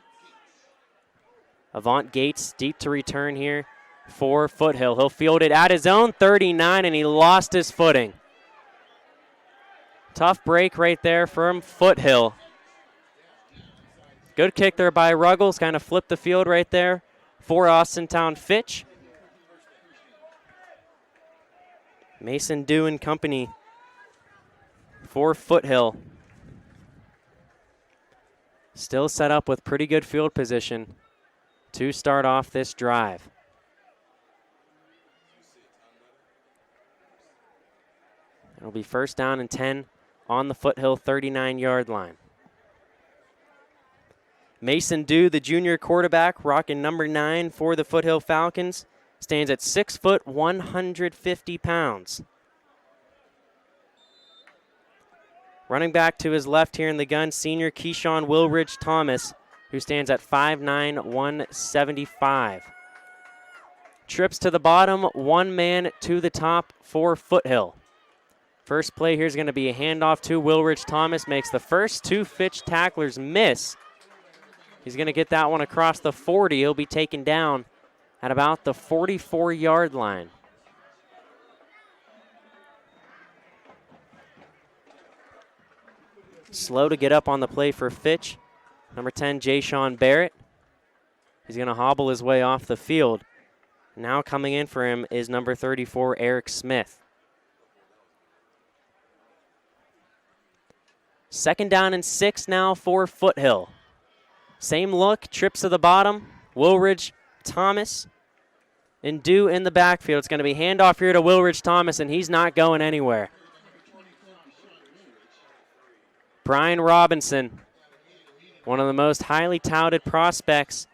Avant Gates deep to return here for Foothill. He'll field it at his own 39, and he lost his footing. Tough break right there from Foothill. Good kick there by Ruggles, kind of flipped the field right there for Austintown Fitch. Mason Dew and company for Foothill. Still set up with pretty good field position to start off this drive. It'll be 1st down and 10 on the Foothill 39-yard line. Mason Dew, the junior quarterback, rocking number 9 for the Foothill Falcons, stands at 6 foot 150 pounds. Running back to his left here in the gun, senior Keyshawn Wilridge Thomas, who stands at 5'9", 175. Trips to the bottom, one man to the top for Foothill. First play here is going to be a handoff to Wilridge Thomas. Makes the first 2 Fitch tacklers miss. He's going to get that one across the 40. He'll be taken down at about the 44-yard line. Slow to get up on the play for Fitch. Number 10, Jay-Sean Barrett. He's going to hobble his way off the field. Now coming in for him is number 34, Eric Smith. Second down and 6 now for Foothill. Same look, trips to the bottom. Wilridge Thomas and Dew in the backfield. It's going to be handoff here to Wilridge Thomas, and he's not going anywhere. Brian Robinson, one of the most highly touted prospects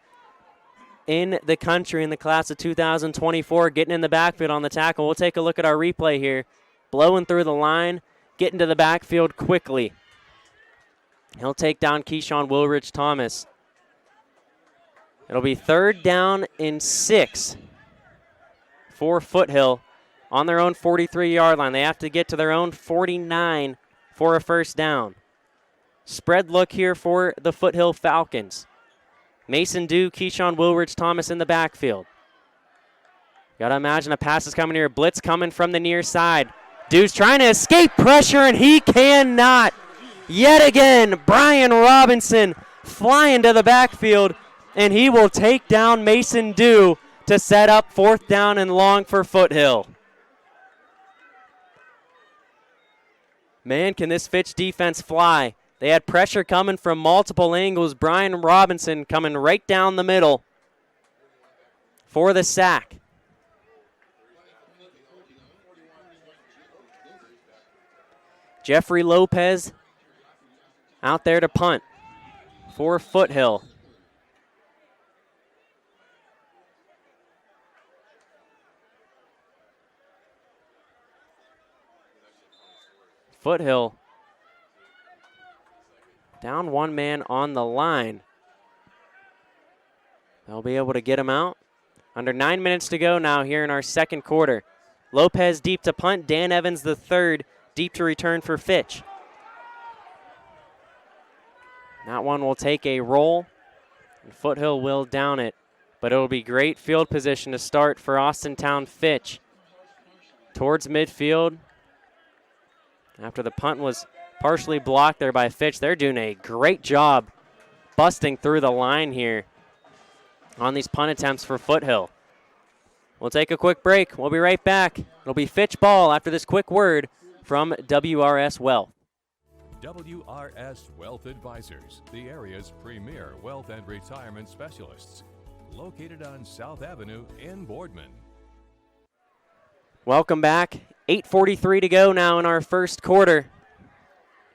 in the country in the class of 2024, getting in the backfield on the tackle. We'll take a look at our replay here. Blowing through the line, getting to the backfield quickly. He'll take down Keyshawn Wilridge Thomas. It'll be 3rd down and 6 for Foothill on their own 43-yard line. They have to get to their own 49 for a first down. Spread look here for the Foothill Falcons. Mason Dew, Keyshawn Wilridge Thomas in the backfield. Got to imagine a pass is coming here. Blitz coming from the near side. Dew's trying to escape pressure, and he cannot. Yet again, Brian Robinson flying to the backfield, and he will take down Mason Dew to set up 4th down and long for Foothill. Man, can this Fitch defense fly. They had pressure coming from multiple angles. Brian Robinson coming right down the middle for the sack. Jeffrey Lopez out there to punt for Foothill. Foothill down one man on the line. They'll be able to get him out. Under 9 minutes to go now here in our second quarter. Lopez deep to punt. Dan Evans the third deep to return for Fitch. That one will take a roll, and Foothill will down it. But it'll be great field position to start for Austintown Fitch. Towards midfield. After the punt was partially blocked there by Fitch, they're doing a great job busting through the line here on these punt attempts for Foothill. We'll take a quick break. We'll be right back. It'll be Fitch ball after this quick word from WRS Wealth. WRS Wealth Advisors, the area's premier wealth and retirement specialists. Located on South Avenue in Boardman. Welcome back. 8:43 to go now in our first quarter.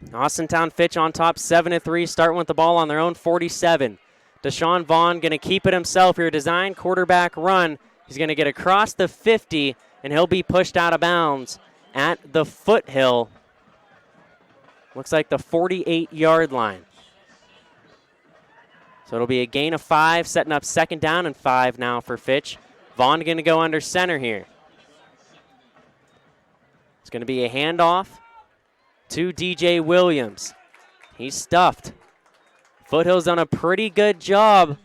Austintown Fitch on top 7-3, starting with the ball on their own 47. Deshaun Vaughn going to keep it himself here. Design quarterback run. He's going to get across the 50, and he'll be pushed out of bounds at the Foothill. Looks like the 48-yard line. So it'll be a gain of 5, setting up 2nd down and 5 now for Fitch. Vaughn going to go under center here. It's going to be a handoff to DJ Williams. He's stuffed. Foothill's done a pretty good job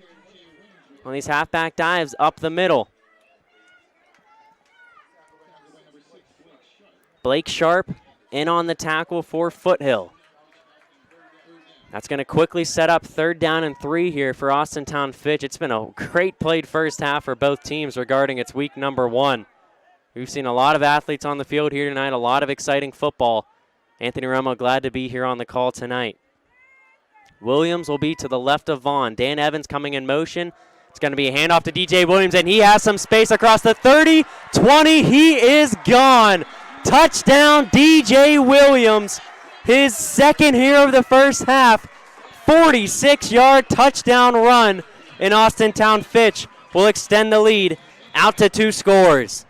on these halfback dives up the middle. Blake Sharp in on the tackle for Foothill. That's going to quickly set up 3rd down and 3 here for Austintown Fitch. It's been a great played first half for both teams regarding its week number 1. We've seen a lot of athletes on the field here tonight, a lot of exciting football. Anthony Romo glad to be here on the call tonight. Williams will be to the left of Vaughn. Dan Evans coming in motion. It's going to be a handoff to DJ Williams, and he has some space across the 30, 20. He is gone. Touchdown, DJ Williams. His second here of the first half. 46-yard touchdown run, and Austintown Fitch will extend the lead out to 2 scores.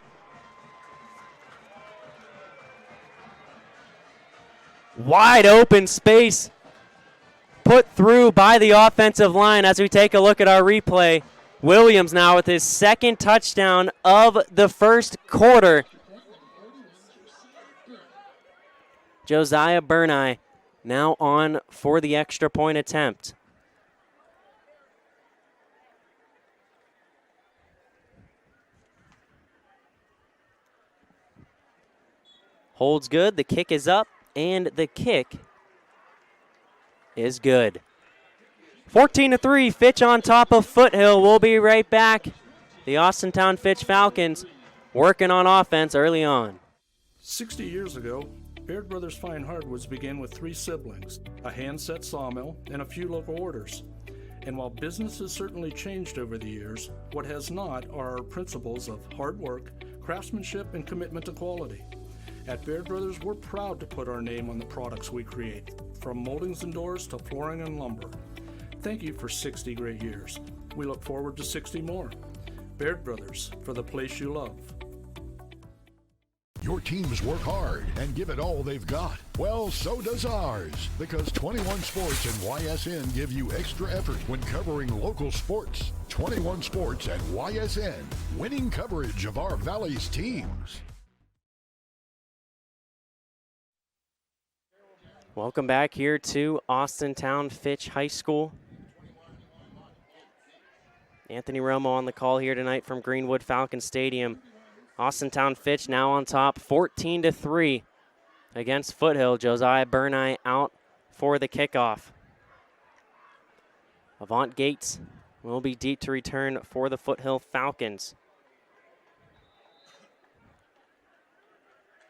Wide open space put through by the offensive line as we take a look at our replay. Williams now with his 2nd touchdown of the first quarter. Josiah Burney now on for the extra point attempt. Holds good, the kick is up, and the kick is good. 14-3, Fitch on top of Foothill. We'll be right back. The Austintown Fitch Falcons working on offense early on. 60 years ago, Baird Brothers Fine Hardwoods began with 3 siblings, a hand-set sawmill, and a few local orders. And while business has certainly changed over the years, what has not are our principles of hard work, craftsmanship, and commitment to quality. At Baird Brothers, we're proud to put our name on the products we create, from moldings and doors to flooring and lumber. Thank you for 60 great years. We look forward to 60 more. Baird Brothers, for the place you love. Your teams work hard and give it all they've got. Well, so does ours, because 21 Sports and YSN give you extra effort when covering local sports. 21 Sports and YSN, winning coverage of our Valley's teams. Welcome back here to Austintown Fitch High School. Anthony Romo on the call here tonight from Greenwood Falcon Stadium. Austintown Fitch now on top, 14-3 against Foothill. Josiah Burney out for the kickoff. Avant Gates will be deep to return for the Foothill Falcons.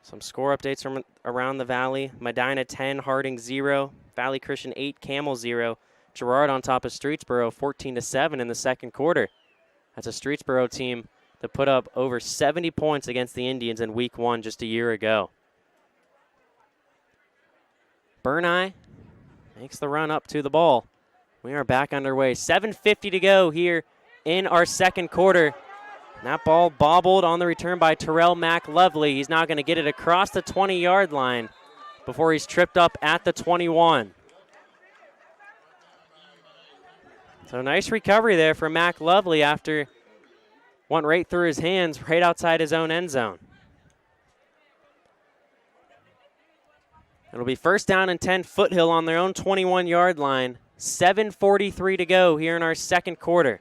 Some score updates from around the Valley. Medina 10, Harding 0, Valley Christian 8, Camel 0. Girard on top of Streetsboro 14-7 in the second quarter. That's a Streetsboro team that put up over 70 points against the Indians in week 1 just a year ago. Burney makes the run up to the ball. We are back underway. 7:50 to go here in our second quarter. That ball bobbled on the return by Terrell McLovely. He's now going to get it across the 20-yard line before he's tripped up at the 21. So nice recovery there for McLovely after went right through his hands, right outside his own end zone. It'll be first down and 10, Foothill on their own 21-yard line. 7:43 to go here in our second quarter.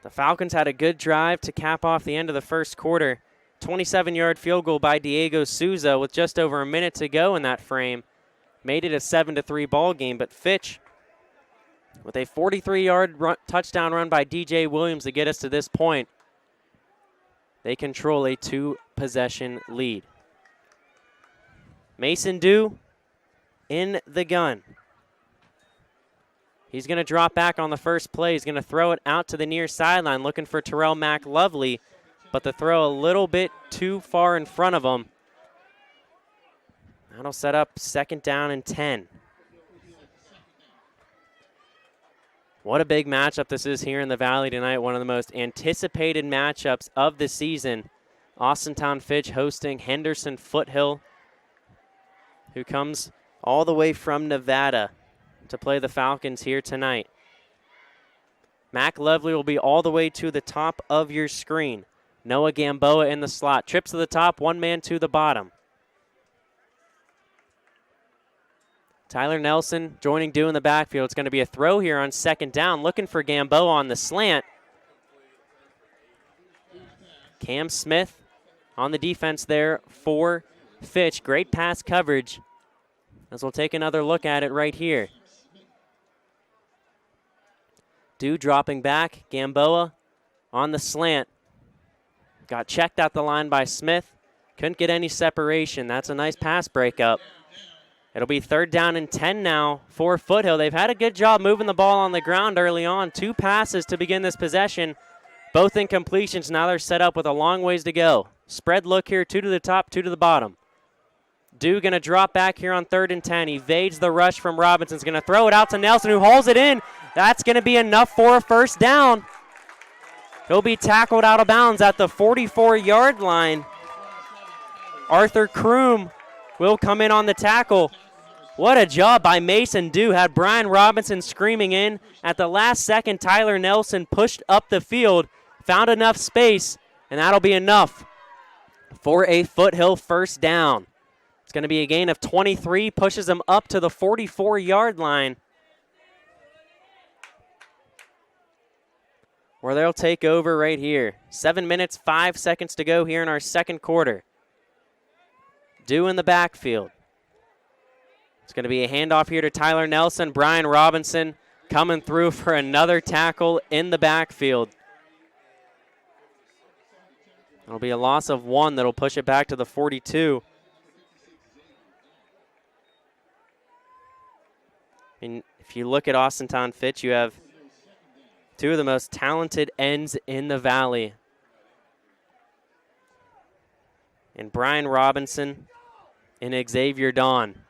The Falcons had a good drive to cap off the end of the first quarter. 27-yard field goal by Diego Souza with just over a minute to go in that frame. Made it a 7-3 ball game, but Fitch with a 43-yard touchdown run by DJ Williams to get us to this point. They control a 2-possession lead. Mason Dew in the gun. He's going to drop back on the first play. He's going to throw it out to the near sideline looking for Terrell McLovely, but the throw a little bit too far in front of him. That'll set up second down and 10. What a big matchup this is here in the Valley tonight. One of the most anticipated matchups of the season. Austintown Fitch hosting Henderson Foothill, who comes all the way from Nevada to play the Falcons here tonight. McLovely will be all the way to the top of your screen. Noah Gamboa in the slot. Trips to the top, one man to the bottom. Tyler Nelson joining Dew in the backfield. It's going to be a throw here on second down, looking for Gamboa on the slant. Cam Smith on the defense there for Fitch. Great pass coverage, as we'll take another look at it right here. Dew dropping back. Gamboa on the slant. Got checked out the line by Smith. Couldn't get any separation. That's a nice pass breakup. It'll be third down and 10 now for Foothill. They've had a good job moving the ball on the ground early on. 2 passes to begin this possession, both incompletions. Now they're set up with a long ways to go. Spread look here, 2 to the top, 2 to the bottom. Dew going to drop back here on 3rd and 10. Evades the rush from Robinson's going to throw it out to Nelson, who hauls it in. That's going to be enough for a first down. He'll be tackled out of bounds at the 44-yard line. Arthur Kroom will come in on the tackle. What a job by Mason Dew. Had Brian Robinson screaming in. At the last second, Tyler Nelson pushed up the field, found enough space, and that'll be enough for a Foothill first down. It's going to be a gain of 23, pushes them up to the 44-yard line, where they'll take over right here. 7 minutes, 5 seconds to go here in our second quarter. Dew in the backfield. It's going to be a handoff here to Tyler Nelson. Brian Robinson coming through for another tackle in the backfield. It'll be a loss of 1 that'll push it back to the 42. And if you look at Austintown Fitch, you have two of the most talented ends in the Valley. And Brian Robinson and Xavier Dawn.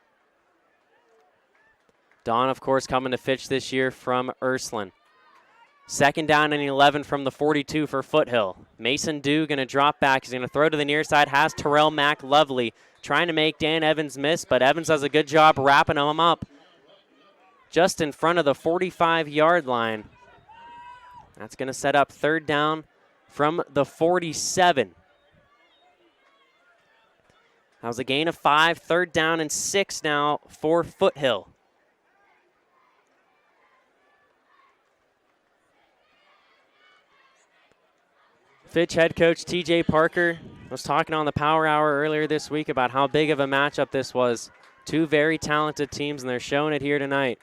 Dawn, of course, coming to Fitch this year from Ursuline. 2nd down and 11 from the 42 for Foothill. Mason Dew going to drop back. He's going to throw to the near side. Has Terrell Mack Lovely trying to make Dan Evans miss, but Evans does a good job wrapping him up just in front of the 45-yard line. That's going to set up 3rd down from the 47. That was a gain of 5. 3rd down and 6 now for Foothill. Fitch head coach TJ Parker was talking on the Power Hour earlier this week about how big of a matchup this was. Two very talented teams, and they're showing it here tonight.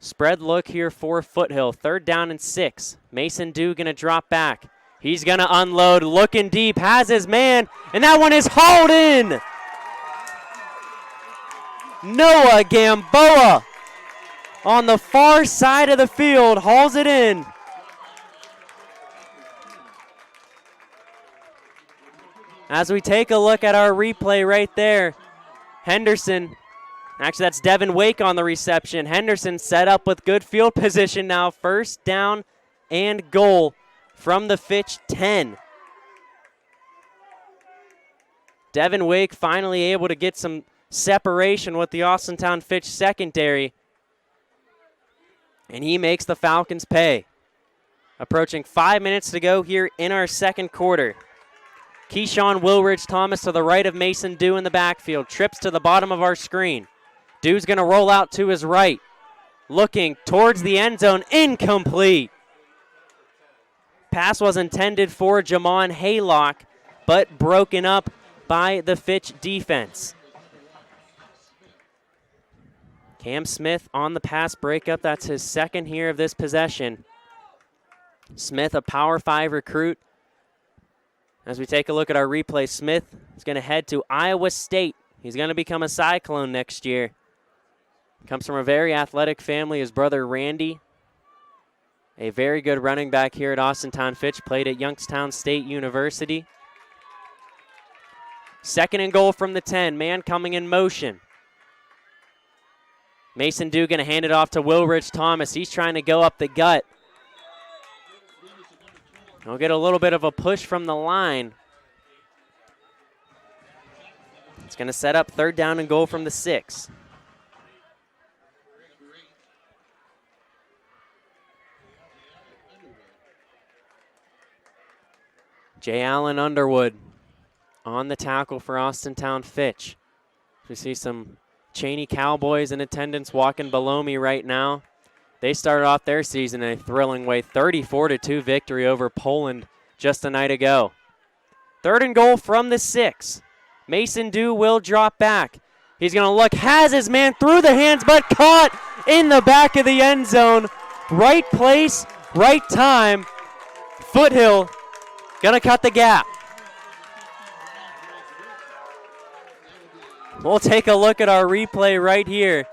Spread look here for Foothill. 3rd down and 6. Mason Dew going to drop back. He's going to unload, looking deep, has his man, and that one is hauled in. Noah Gamboa on the far side of the field hauls it in. As we take a look at our replay right there, Henderson, actually that's Devin Wake on the reception. Henderson set up with good field position now. 1st down and goal from the Fitch 10. Devin Wake finally able to get some separation with the Austintown Fitch secondary, and he makes the Falcons pay. Approaching 5 minutes to go here in our second quarter. Keyshawn Wilridge Thomas to the right of Mason Dew in the backfield. Trips to the bottom of our screen. Dew's going to roll out to his right. Looking towards the end zone. Incomplete. Pass was intended for Jamon Haylock, but broken up by the Fitch defense. Cam Smith on the pass breakup. That's his 2nd here of this possession. Smith, a Power 5 recruit. As we take a look at our replay, Smith is going to head to Iowa State. He's going to become a Cyclone next year. Comes from a very athletic family. His brother Randy, a very good running back here at Austintown Fitch, played at Youngstown State University. 2nd and goal from the 10. Man coming in motion. Mason Dew going to hand it off to Wilridge Thomas. He's trying to go up the gut. He'll get a little bit of a push from the line. It's going to set up 3rd down and goal from the 6. Jay Allen Underwood on the tackle for Austintown Fitch. We see some Cheney Cowboys in attendance walking below me right now. They started off their season in a thrilling way, 34-2 victory over Poland just a night ago. 3rd and goal from the 6. Mason Dew will drop back. He's going to look, has his man through the hands, but caught in the back of the end zone. Right place, right time. Foothill going to cut the gap. We'll take a look at our replay right here.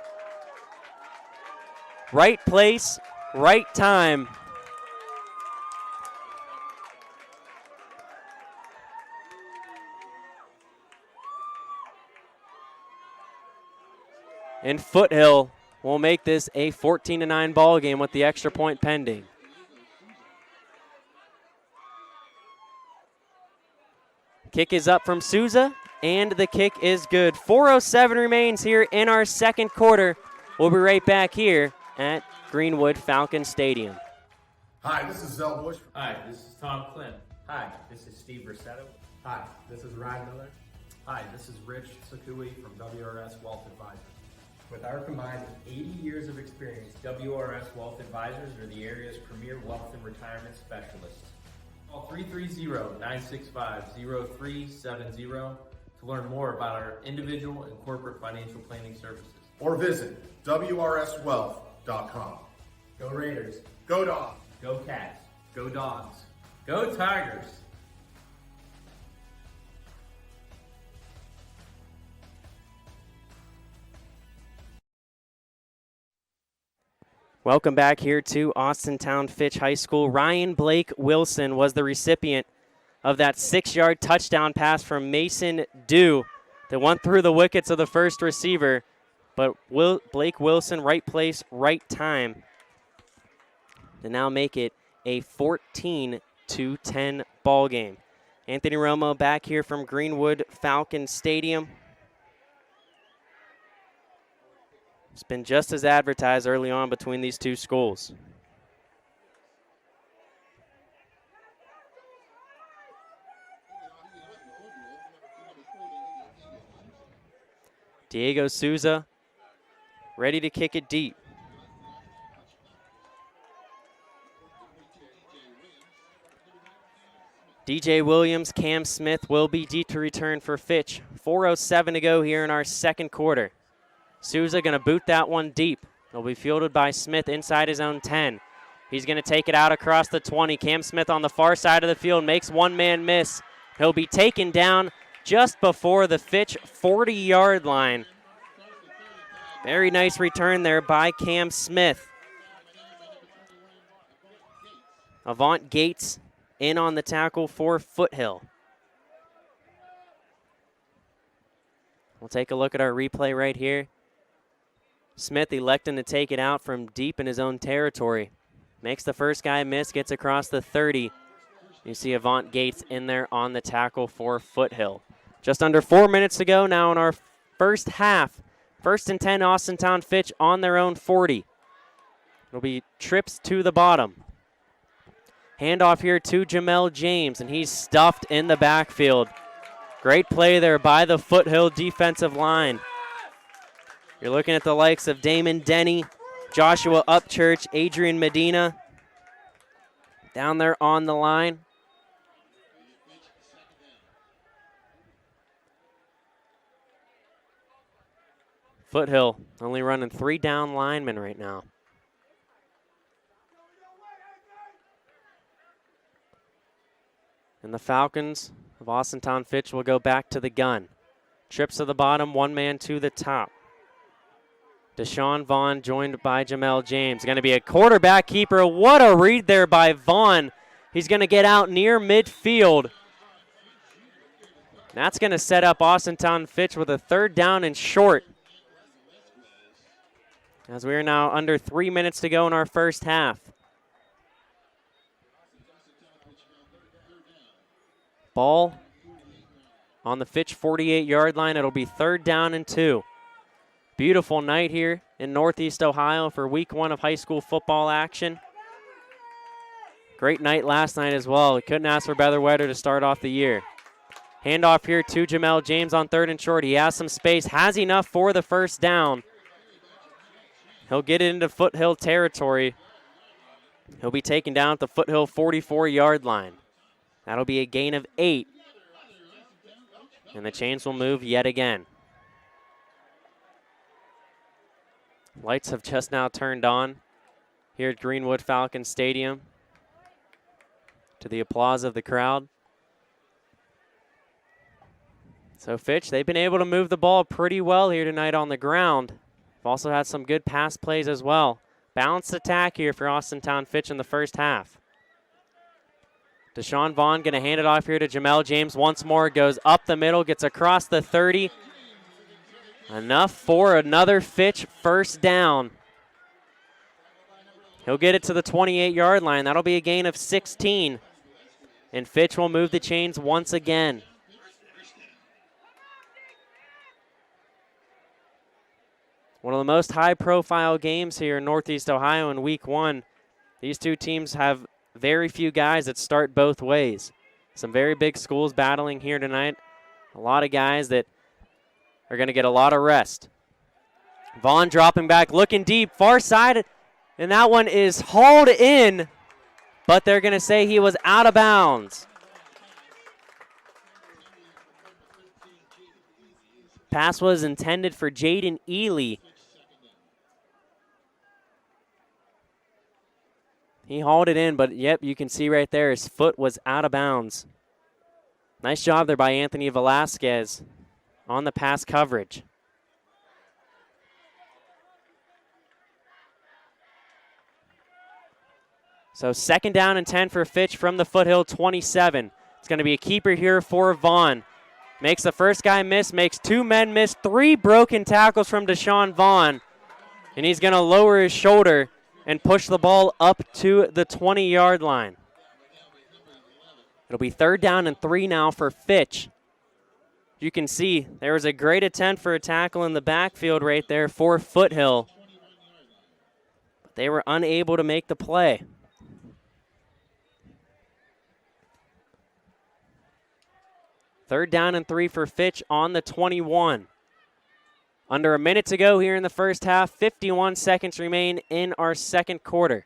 Right place, right time. And Foothill will make this a 14-9 ball game with the extra point pending. Kick is up from Souza, and the kick is good. 4:07 remains here in our second quarter. We'll be right back here at Greenwood Falcon Stadium. Hi, this is Zell Bush. Hi, this is Tom Klin. Hi, this is Steve Rossetto. Hi, this is Ryan Miller. Hi, this is Rich Sakui from WRS Wealth Advisors. With our combined 80 years of experience, WRS Wealth Advisors are the area's premier wealth and retirement specialists. Call 330-965-0370 to learn more about our individual and corporate financial planning services. Or visit WRSwealth.com. Go Raiders. Go Dogs. Go Cats. Go Dogs. Go Tigers. Welcome back here to Austintown Fitch High School. Ryan Blake Wilson was the recipient of that 6-yard touchdown pass from Mason Dew that went through the wickets of the first receiver. But Blake Wilson, right place, right time, to now make it a 14-10 ball game. Anthony Romo back here from Greenwood Falcon Stadium. It's been just as advertised early on between these two schools. Diego Souza ready to kick it deep. DJ Williams, Cam Smith will be deep to return for Fitch. 4:07 to go here in our second quarter. Souza going to boot that one deep. It'll be fielded by Smith inside his own 10. He's going to take it out across the 20. Cam Smith on the far side of the field makes one man miss. He'll be taken down just before the Fitch 40-yard line. Very nice return there by Cam Smith. Avant Gates in on the tackle for Foothill. We'll take a look at our replay right here. Smith electing to take it out from deep in his own territory. Makes the first guy miss, gets across the 30. You see Avant Gates in there on the tackle for Foothill. Just under 4 minutes to go now in our first half. 1st and 10, Austintown Fitch on their own 40. It'll be trips to the bottom. Handoff here to Jamel James, and he's stuffed in the backfield. Great play there by the Foothill defensive line. You're looking at the likes of Damon Denny, Joshua Upchurch, Adrian Medina down there on the line. Foothill only running 3 down linemen right now. And the Falcons of Austintown Fitch will go back to the gun. Trips to the bottom, one man to the top. Deshaun Vaughn joined by Jamel James. Going to be a quarterback keeper. What a read there by Vaughn. He's going to get out near midfield. That's going to set up Austintown Fitch with a 3rd down and short. As we are now under 3 minutes to go in our first half. Ball on the Fitch 48-yard line. It'll be 3rd down and 2. Beautiful night here in Northeast Ohio for week 1 of high school football action. Great night last night as well. We couldn't ask for better weather to start off the year. Handoff here to Jamel James on 3rd and short. He has some space, has enough for the first down. He'll get it into Foothill territory. He'll be taken down at the Foothill 44-yard line. That'll be a gain of 8. And the chains will move yet again. Lights have just now turned on here at Greenwood Falcon Stadium to the applause of the crowd. So Fitch, they've been able to move the ball pretty well here tonight on the ground. They've also had some good pass plays as well. Balanced attack here for Austintown Fitch in the first half. Deshaun Vaughn going to hand it off here to Jamel James once more. Goes up the middle, gets across the 30. Enough for another Fitch first down. He'll get it to the 28-yard line. That'll be a gain of 16. And Fitch will move the chains once again. One of the most high-profile games here in Northeast Ohio in Week 1. These two teams have very few guys that start both ways. Some very big schools battling here tonight. A lot of guys that are going to get a lot of rest. Vaughn dropping back, looking deep, far side, and that one is hauled in, but they're going to say he was out of bounds. Pass was intended for Jaden Ely. He hauled it in, but yep, you can see right there his foot was out of bounds. Nice job there by Anthony Velasquez on the pass coverage. So 2nd down and 10 for Fitch from the Foothill 27. It's going to be a keeper here for Vaughn. Makes the first guy miss, makes 2 men miss, 3 broken tackles from Deshaun Vaughn. And he's going to lower his shoulder and push the ball up to the 20-yard line. It'll be 3rd down and 3 now for Fitch. You can see there was a great attempt for a tackle in the backfield right there for Foothill. But they were unable to make the play. Third down and 3 for Fitch on the 21. Under a minute to go here in the first half. 51 seconds remain in our second quarter.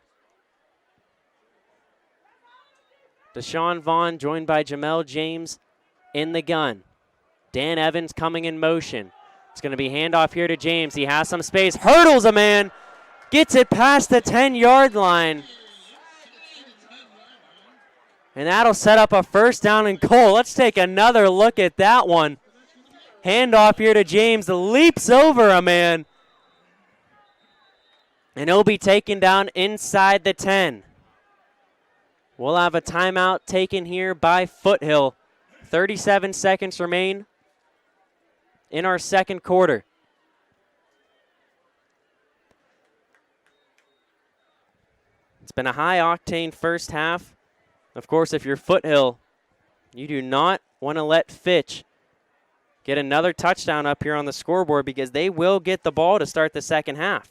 Deshaun Vaughn joined by Jamel James in the gun. Dan Evans coming in motion. It's going to be handoff here to James. He has some space. Hurdles a man. Gets it past the 10-yard line. And that'll set up a first down and goal. Let's take another look at that one. Handoff here to James. Leaps over a man. And he'll be taken down inside the 10. We'll have a timeout taken here by Foothill. 37 seconds remain in our second quarter. It's been a high-octane first half. Of course, if you're Foothill, you do not want to let Fitch get another touchdown up here on the scoreboard because they will get the ball to start the second half.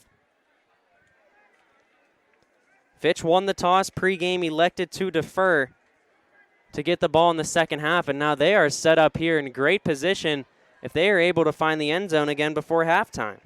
Fitch won the toss pregame, elected to defer to get the ball in the second half, and now they are set up here in great position if they are able to find the end zone again before halftime.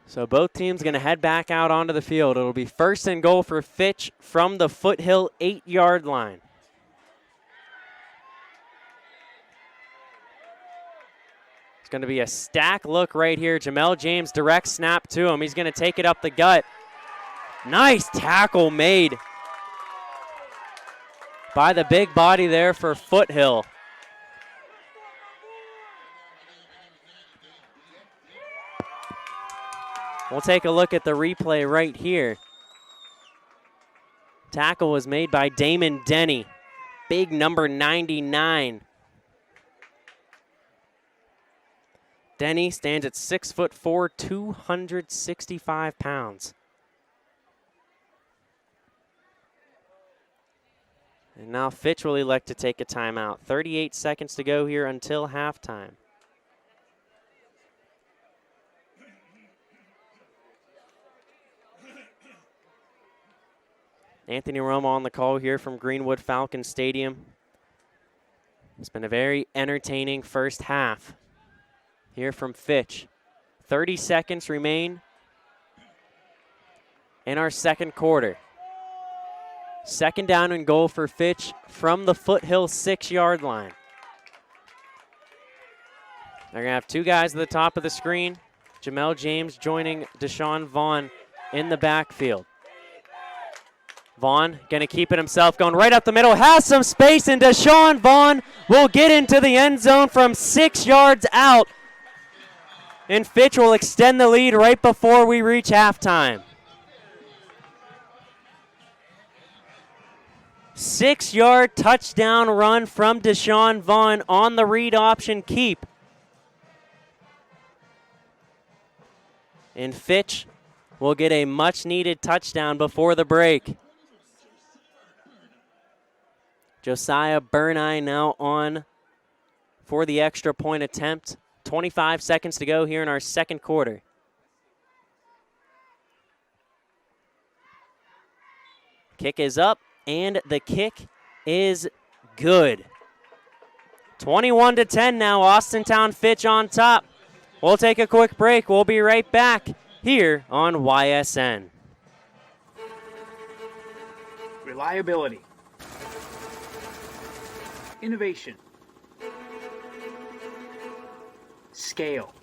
So both teams going to head back out onto the field. It'll be 1st and goal for Fitch from the Foothill 8-yard line. It's going to be a stack look right here. Jamel James direct snap to him. He's going to take it up the gut. Nice tackle made by the big body there for Foothill. We'll take a look at the replay right here. Tackle was made by Damon Denny. Big number 99. Denny stands at 6'4", 265 pounds. And now Fitch will elect to take a timeout. 38 seconds to go here until halftime. Anthony Romo on the call here from Greenwood Falcon Stadium. It's been a very entertaining first half here from Fitch. 30 seconds remain in our second quarter. 2nd down and goal for Fitch from the Foothill 6-yard line. They're going to have 2 guys at the top of the screen. Jamel James joining Deshaun Vaughn in the backfield. Vaughn going to keep it himself, going right up the middle, has some space, and Deshaun Vaughn will get into the end zone from 6 yards out. And Fitch will extend the lead right before we reach halftime. 6-yard touchdown run from Deshaun Vaughn on the read option keep. And Fitch will get a much-needed touchdown before the break. Josiah Burneye now on for the extra point attempt. 25 seconds to go here in our second quarter. Kick is up, and the kick is good. 21-10 now, Austintown Fitch on top. We'll take a quick break. We'll be right back here on YSN. Reliability, innovation, scale.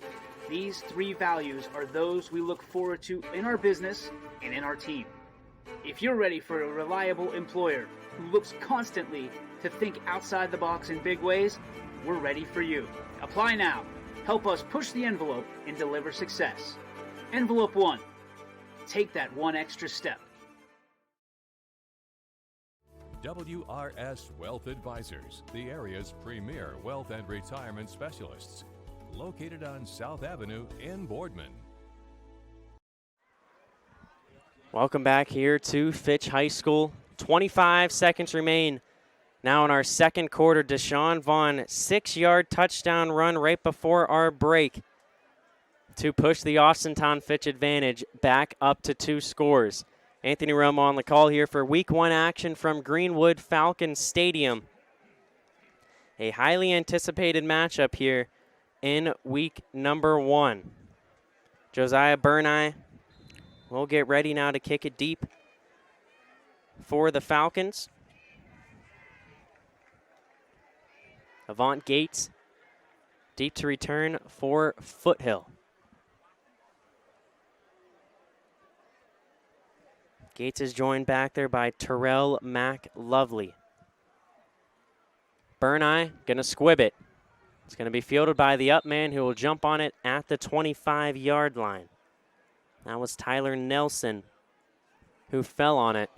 These three values are those we look forward to in our business and in our team. If you're ready for a reliable employer who looks constantly to think outside the box in big ways, we're ready for you. Apply now. Help us push the envelope and deliver success. Envelope 1. Take that one extra step. WRS Wealth Advisors, the area's premier wealth and retirement specialists. Located on South Avenue in Boardman. Welcome back here to Fitch High School. 25 seconds remain. Now in our second quarter, Deshaun Vaughn, 6-yard touchdown run right before our break to push the Austintown Fitch advantage back up to 2 scores. Anthony Romo on the call here for Week 1 action from Greenwood Falcons Stadium. A highly anticipated matchup here in week number 1. Josiah Burneye will get ready now to kick it deep for the Falcons. Avant Gates deep to return for Foothill. Gates is joined back there by Terrell McLovely. Burneye gonna squib it. It's going to be fielded by the up man who will jump on it at the 25-yard line. That was Tyler Nelson who fell on it.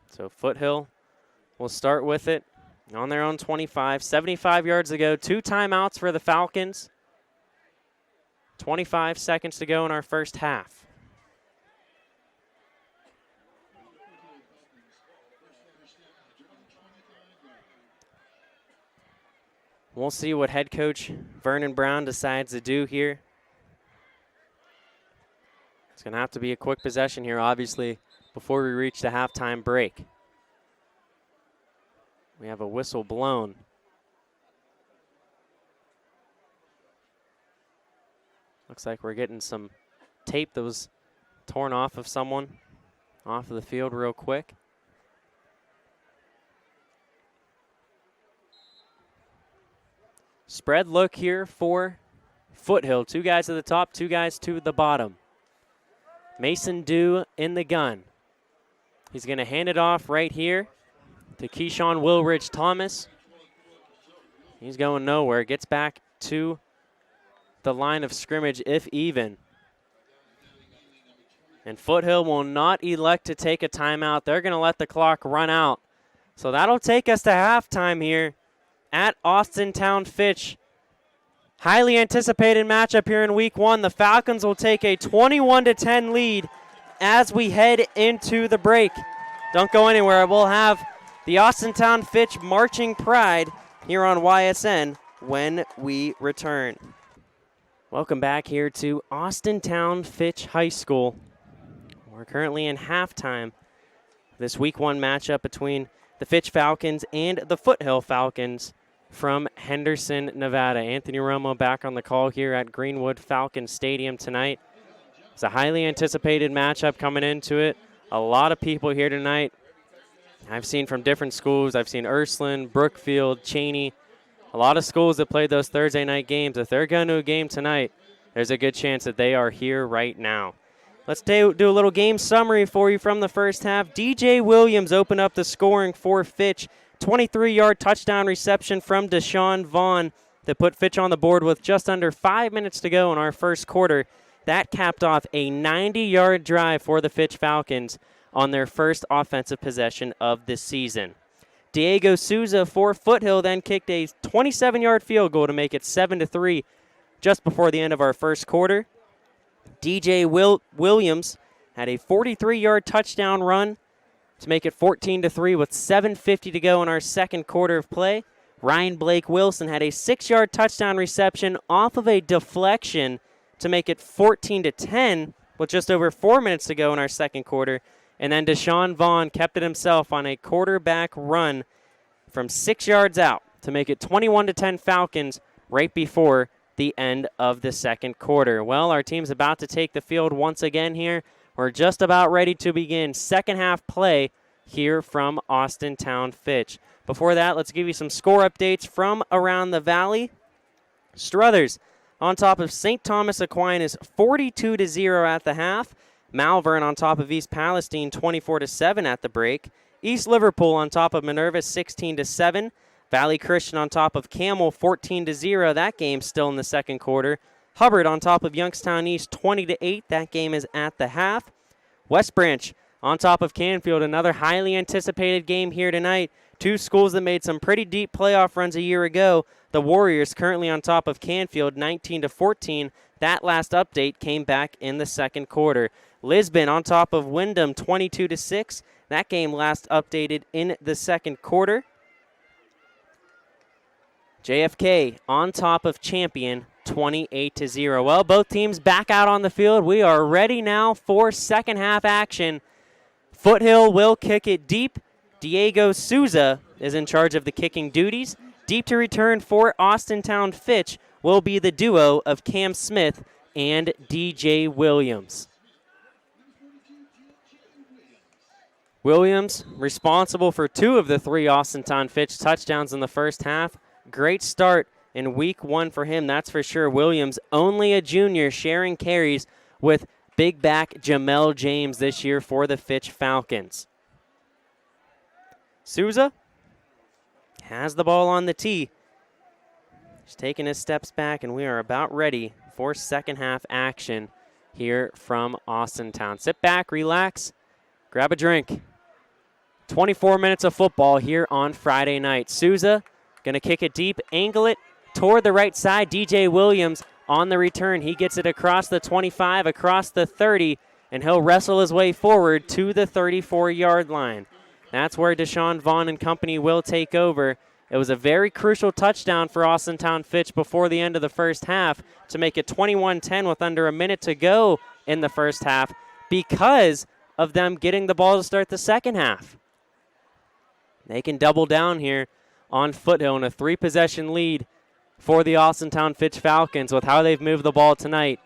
So Foothill will start with it on their own 25. 75 yards to go. 2 timeouts for the Falcons. 25 seconds to go in our first half. We'll see what head coach Vernon Brown decides to do here. It's going to have to be a quick possession here, obviously, before we reach the halftime break. We have a whistle blown. Looks like we're getting some tape that was torn off of someone off of the field real quick. Spread look here for Foothill. 2 guys at the top, 2 guys to the bottom. Mason Dew in the gun. He's going to hand it off right here to Keyshawn Wilridge Thomas. He's going nowhere. Gets back to the line of scrimmage, if even. And Foothill will not elect to take a timeout. They're going to let the clock run out. So that'll take us to halftime here at Austintown Fitch. Highly anticipated matchup here in week 1. The Falcons will take a 21-10 lead as we head into the break. Don't go anywhere. We'll have the Austintown Fitch marching pride here on YSN when we return. Welcome back here to Austintown Fitch High School. We're currently in halftime. This week 1 matchup between the Fitch Falcons and the Foothill Falcons from Henderson, Nevada. Anthony Romo back on the call here at Greenwood Falcons Stadium tonight. It's a highly anticipated matchup coming into it. A lot of people here tonight I've seen from different schools. I've seen Ursuline, Brookfield, Cheney. A lot of schools that played those Thursday night games. If they're going to a game tonight, there's a good chance that they are here right now. Let's do a little game summary for you from the first half. DJ Williams opened up the scoring for Fitch. 23-yard touchdown reception from Deshaun Vaughn that put Fitch on the board with just under 5 minutes to go in our first quarter. That capped off a 90-yard drive for the Fitch Falcons. on their first offensive possession of this season. Diego Souza for Foothill then kicked a 27-yard field goal to make it 7-3 just before the end of our first quarter. DJ Williams had a 43-yard touchdown run to make it 14-3 with 7:50 to go in our second quarter of play. Ryan Blake Wilson had a 6-yard touchdown reception off of a deflection to make it 14-10 with just over 4 minutes to go in our second quarter. And then Deshaun Vaughn kept it himself on a quarterback run from 6 yards out to make it 21-10 Falcons right before the end of the second quarter. Well, our team's about to take the field once again here. We're just about ready to begin second half play here from Austintown Fitch. Before that, let's give you some score updates from around the valley. Struthers on top of St. Thomas Aquinas 42-0 at the half. Malvern on top of East Palestine 24-7 at the break. East Liverpool on top of Minerva 16-7. Valley Christian on top of Camel 14-0. That game still in the second quarter. Hubbard on top of Youngstown East 20-8. That game is at the half. West Branch on top of Canfield, another highly anticipated game here tonight. Two schools that made some pretty deep playoff runs a year ago. The Warriors currently on top of Canfield 19-14. That last update came back in the second quarter. Lisbon on top of Wyndham 22-6. That game last updated in the second quarter. JFK on top of Champion 28-0. Well, both teams back out on the field. We are ready now for second half action. Foothill will kick it deep. Diego Souza is in charge of the kicking duties. Deep to return for Austintown Fitch will be the duo of Cam Smith and DJ Williams. Williams responsible for 2 of the 3 Austintown Fitch touchdowns in the first half. Great start in week 1 for him, that's for sure. Williams, only a junior, sharing carries with big back Jamel James this year for the Fitch Falcons. Souza has the ball on the tee. He's taking his steps back, and we are about ready for second half action here from Austintown. Sit back, relax, grab a drink. 24 minutes of football here on Friday night. Souza going to kick it deep, angle it toward the right side. DJ Williams on the return. He gets it across the 25, across the 30, and he'll wrestle his way forward to the 34-yard line. That's where Deshaun Vaughn and company will take over. It was a very crucial touchdown for Austintown Fitch before the end of the first half to make it 21-10 with under a minute to go in the first half because of them getting the ball to start the second half. They can double down here on Foothill in a 3-possession lead for the Austintown Fitch Falcons with how they've moved the ball tonight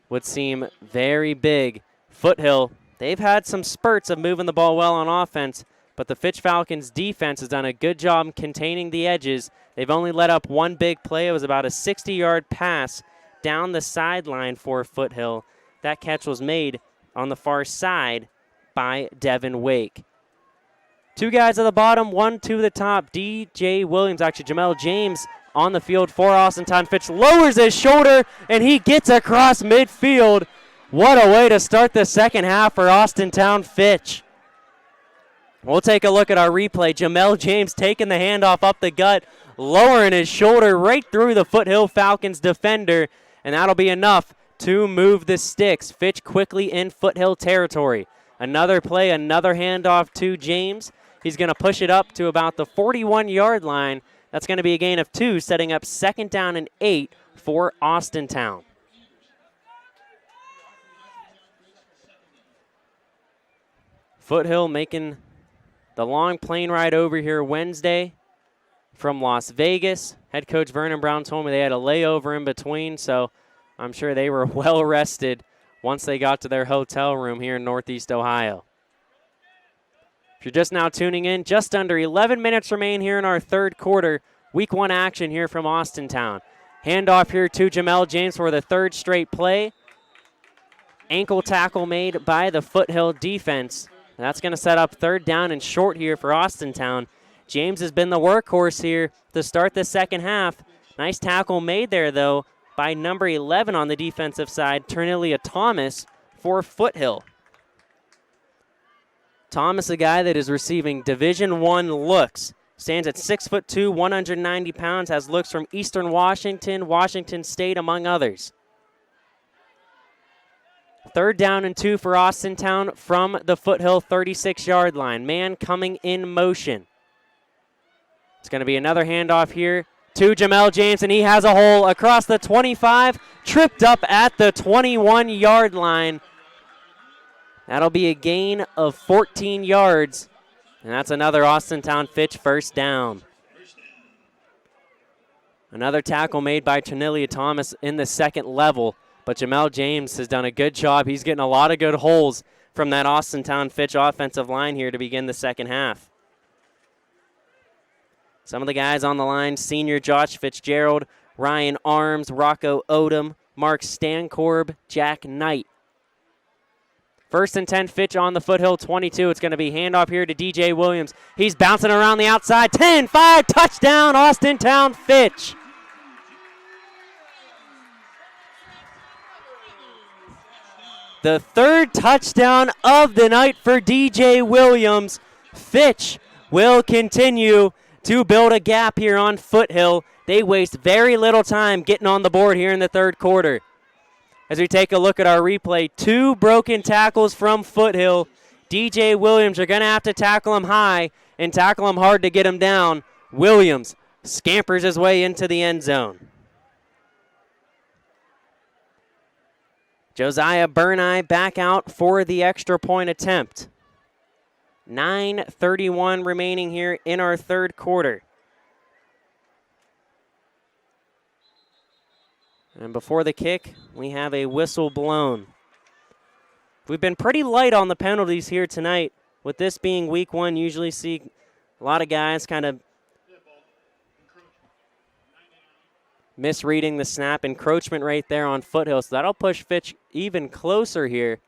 would seem very big. Foothill, they've had some spurts of moving the ball well on offense, but the Fitch Falcons defense has done a good job containing the edges. They've only let up one big play. It was about a 60-yard pass down the sideline for Foothill. That catch was made on the far side by Devin Wake. 2 guys at the bottom, 1 to the top. DJ Williams, actually Jamel James on the field for Austintown Fitch. Lowers his shoulder, and he gets across midfield. What a way to start the second half for Austintown Fitch. We'll take a look at our replay. Jamel James taking the handoff up the gut, lowering his shoulder right through the Foothill Falcons defender, and that'll be enough to move the sticks. Fitch quickly in Foothill territory. Another play, another handoff to James. He's going to push it up to about the 41-yard line. That's going to be a gain of 2, setting up 2nd down and 8 for Austintown. Foothill making the long plane ride over here Wednesday from Las Vegas. Head coach Vernon Brown told me they had a layover in between, so I'm sure they were well rested once they got to their hotel room here in Northeast Ohio. If you're just now tuning in, just under 11 minutes remain here in our third quarter. Week 1 action here from Austintown. Handoff here to Jamel James for the 3rd straight play. Ankle tackle made by the Foothill defense. That's going to set up 3rd down and short here for Austintown. James has been the workhorse here to start the second half. Nice tackle made there, though, by number 11 on the defensive side, Ternelia Thomas for Foothill. Thomas, a guy that is receiving Division I looks. Stands at 6'2", 190 pounds, has looks from Eastern Washington, Washington State, among others. 3rd down and 2 for Austintown from the Foothill 36-yard line. Man coming in motion. It's going to be another handoff here to Jamel James, and he has a hole across the 25, tripped up at the 21-yard line. That'll be a gain of 14 yards, and that's another Austintown Fitch first down. Another tackle made by Trenelia Thomas in the second level, but Jamel James has done a good job. He's getting a lot of good holes from that Austintown Fitch offensive line here to begin the second half. Some of the guys on the line: senior Josh Fitzgerald, Ryan Arms, Rocco Odom, Mark Stankorb, Jack Knight. 1st and 10, Fitch on the Foothill 22. It's going to be handoff here to DJ Williams. He's bouncing around the outside. 10-5, touchdown, Austintown Fitch. The 3rd touchdown of the night for DJ Williams. Fitch will continue to build a gap here on Foothill. They waste very little time getting on the board here in the 3rd quarter. As we take a look at our replay, 2 broken tackles from Foothill. DJ Williams are going to have to tackle him high and tackle him hard to get him down. Williams scampers his way into the end zone. Josiah Burneye back out for the extra point attempt. 9:31 remaining here in our 3rd quarter. And before the kick, we have a whistle blown. We've been pretty light on the penalties here tonight. With this being week 1, usually see a lot of guys kind of misreading the snap. Encroachment right there on Foothill, so that'll push Fitch even closer here.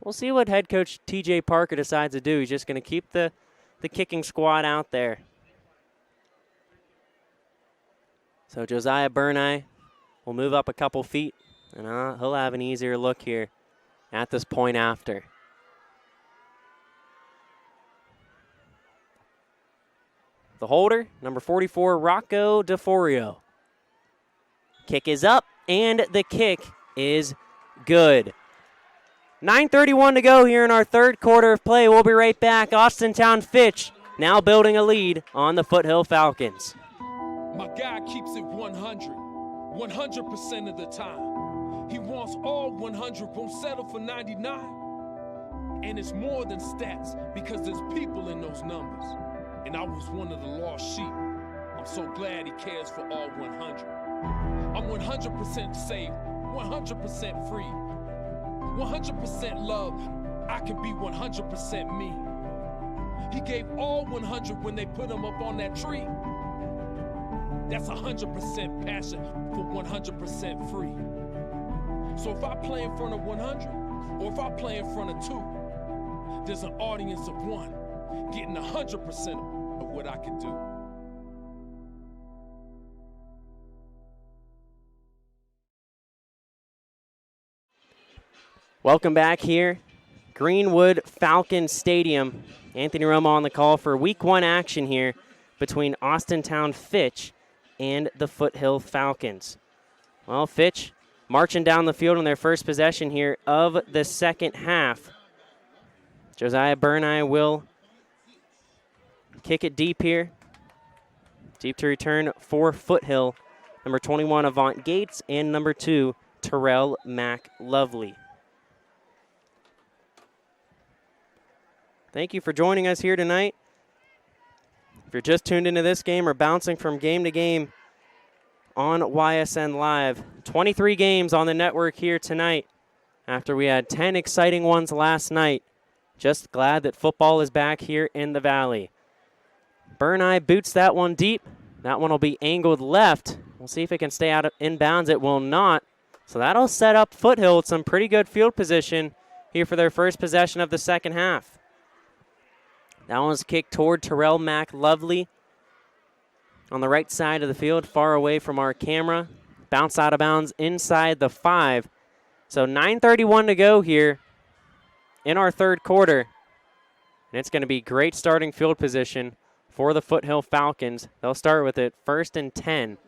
We'll see what head coach TJ Parker decides to do. He's just going to keep the kicking squad out there. So Josiah Burneye will move up a couple feet, and he'll have an easier look here at this point after. The holder, number 44, Rocco DeForio. Kick is up, and the kick is good. 9:31 to go here in our 3rd quarter of play. We'll be right back. Austintown Fitch now building a lead on the Foothill Falcons. My guy keeps it 100% of the time. He wants all 100, won't settle for 99. And it's more than stats because there's people in those numbers. And I was one of the lost sheep. I'm so glad he cares for all 100. I'm 100% saved, 100% free, 100% love. I can be 100% me. He gave all 100 when they put him up on that tree. That's 100% passion for 100% free. So if I play in front of 100, or if I play in front of 2, there's an audience of 1 getting 100% of what I can do. Welcome back here. Greenwood Falcon Stadium. Anthony Romo on the call for week 1 action here between Austintown Fitch and the Foothill Falcons. Well, Fitch marching down the field on their first possession here of the second half. Josiah Burneye will kick it deep here. Deep to return for Foothill. Number 21, Avant Gates, and number 2, Terrell Mack Lovely. Thank you for joining us here tonight. If you're just tuned into this game or bouncing from game to game on YSN Live, 23 games on the network here tonight after we had 10 exciting ones last night. Just glad that football is back here in the Valley. Burneye boots that one deep. That one will be angled left. We'll see if it can stay out of inbounds. It will not. So that'll set up Foothill with some pretty good field position here for their first possession of the second half. That one's kicked toward Terrell Mack Lovely on the right side of the field, far away from our camera. Bounce out of bounds inside the 5. So 9:31 to go here in our third quarter. And it's going to be great starting field position for the Foothill Falcons. They'll start with it 1st and 10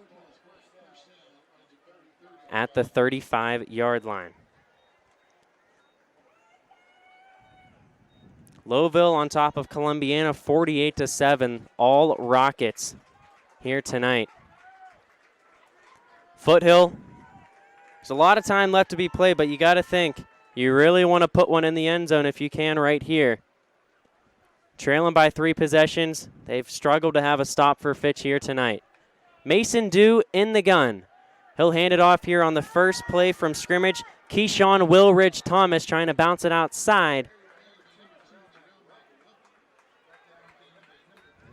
at the 35-yard line. Lowville on top of Columbiana 48-7. All Rockets here tonight. Foothill, there's a lot of time left to be played, but you got to think you really want to put one in the end zone if you can right here. Trailing by 3 possessions. They've struggled to have a stop for Fitch here tonight. Mason Dew in the gun. He'll hand it off here on the first play from scrimmage. Keyshawn Willridge Thomas trying to bounce it outside.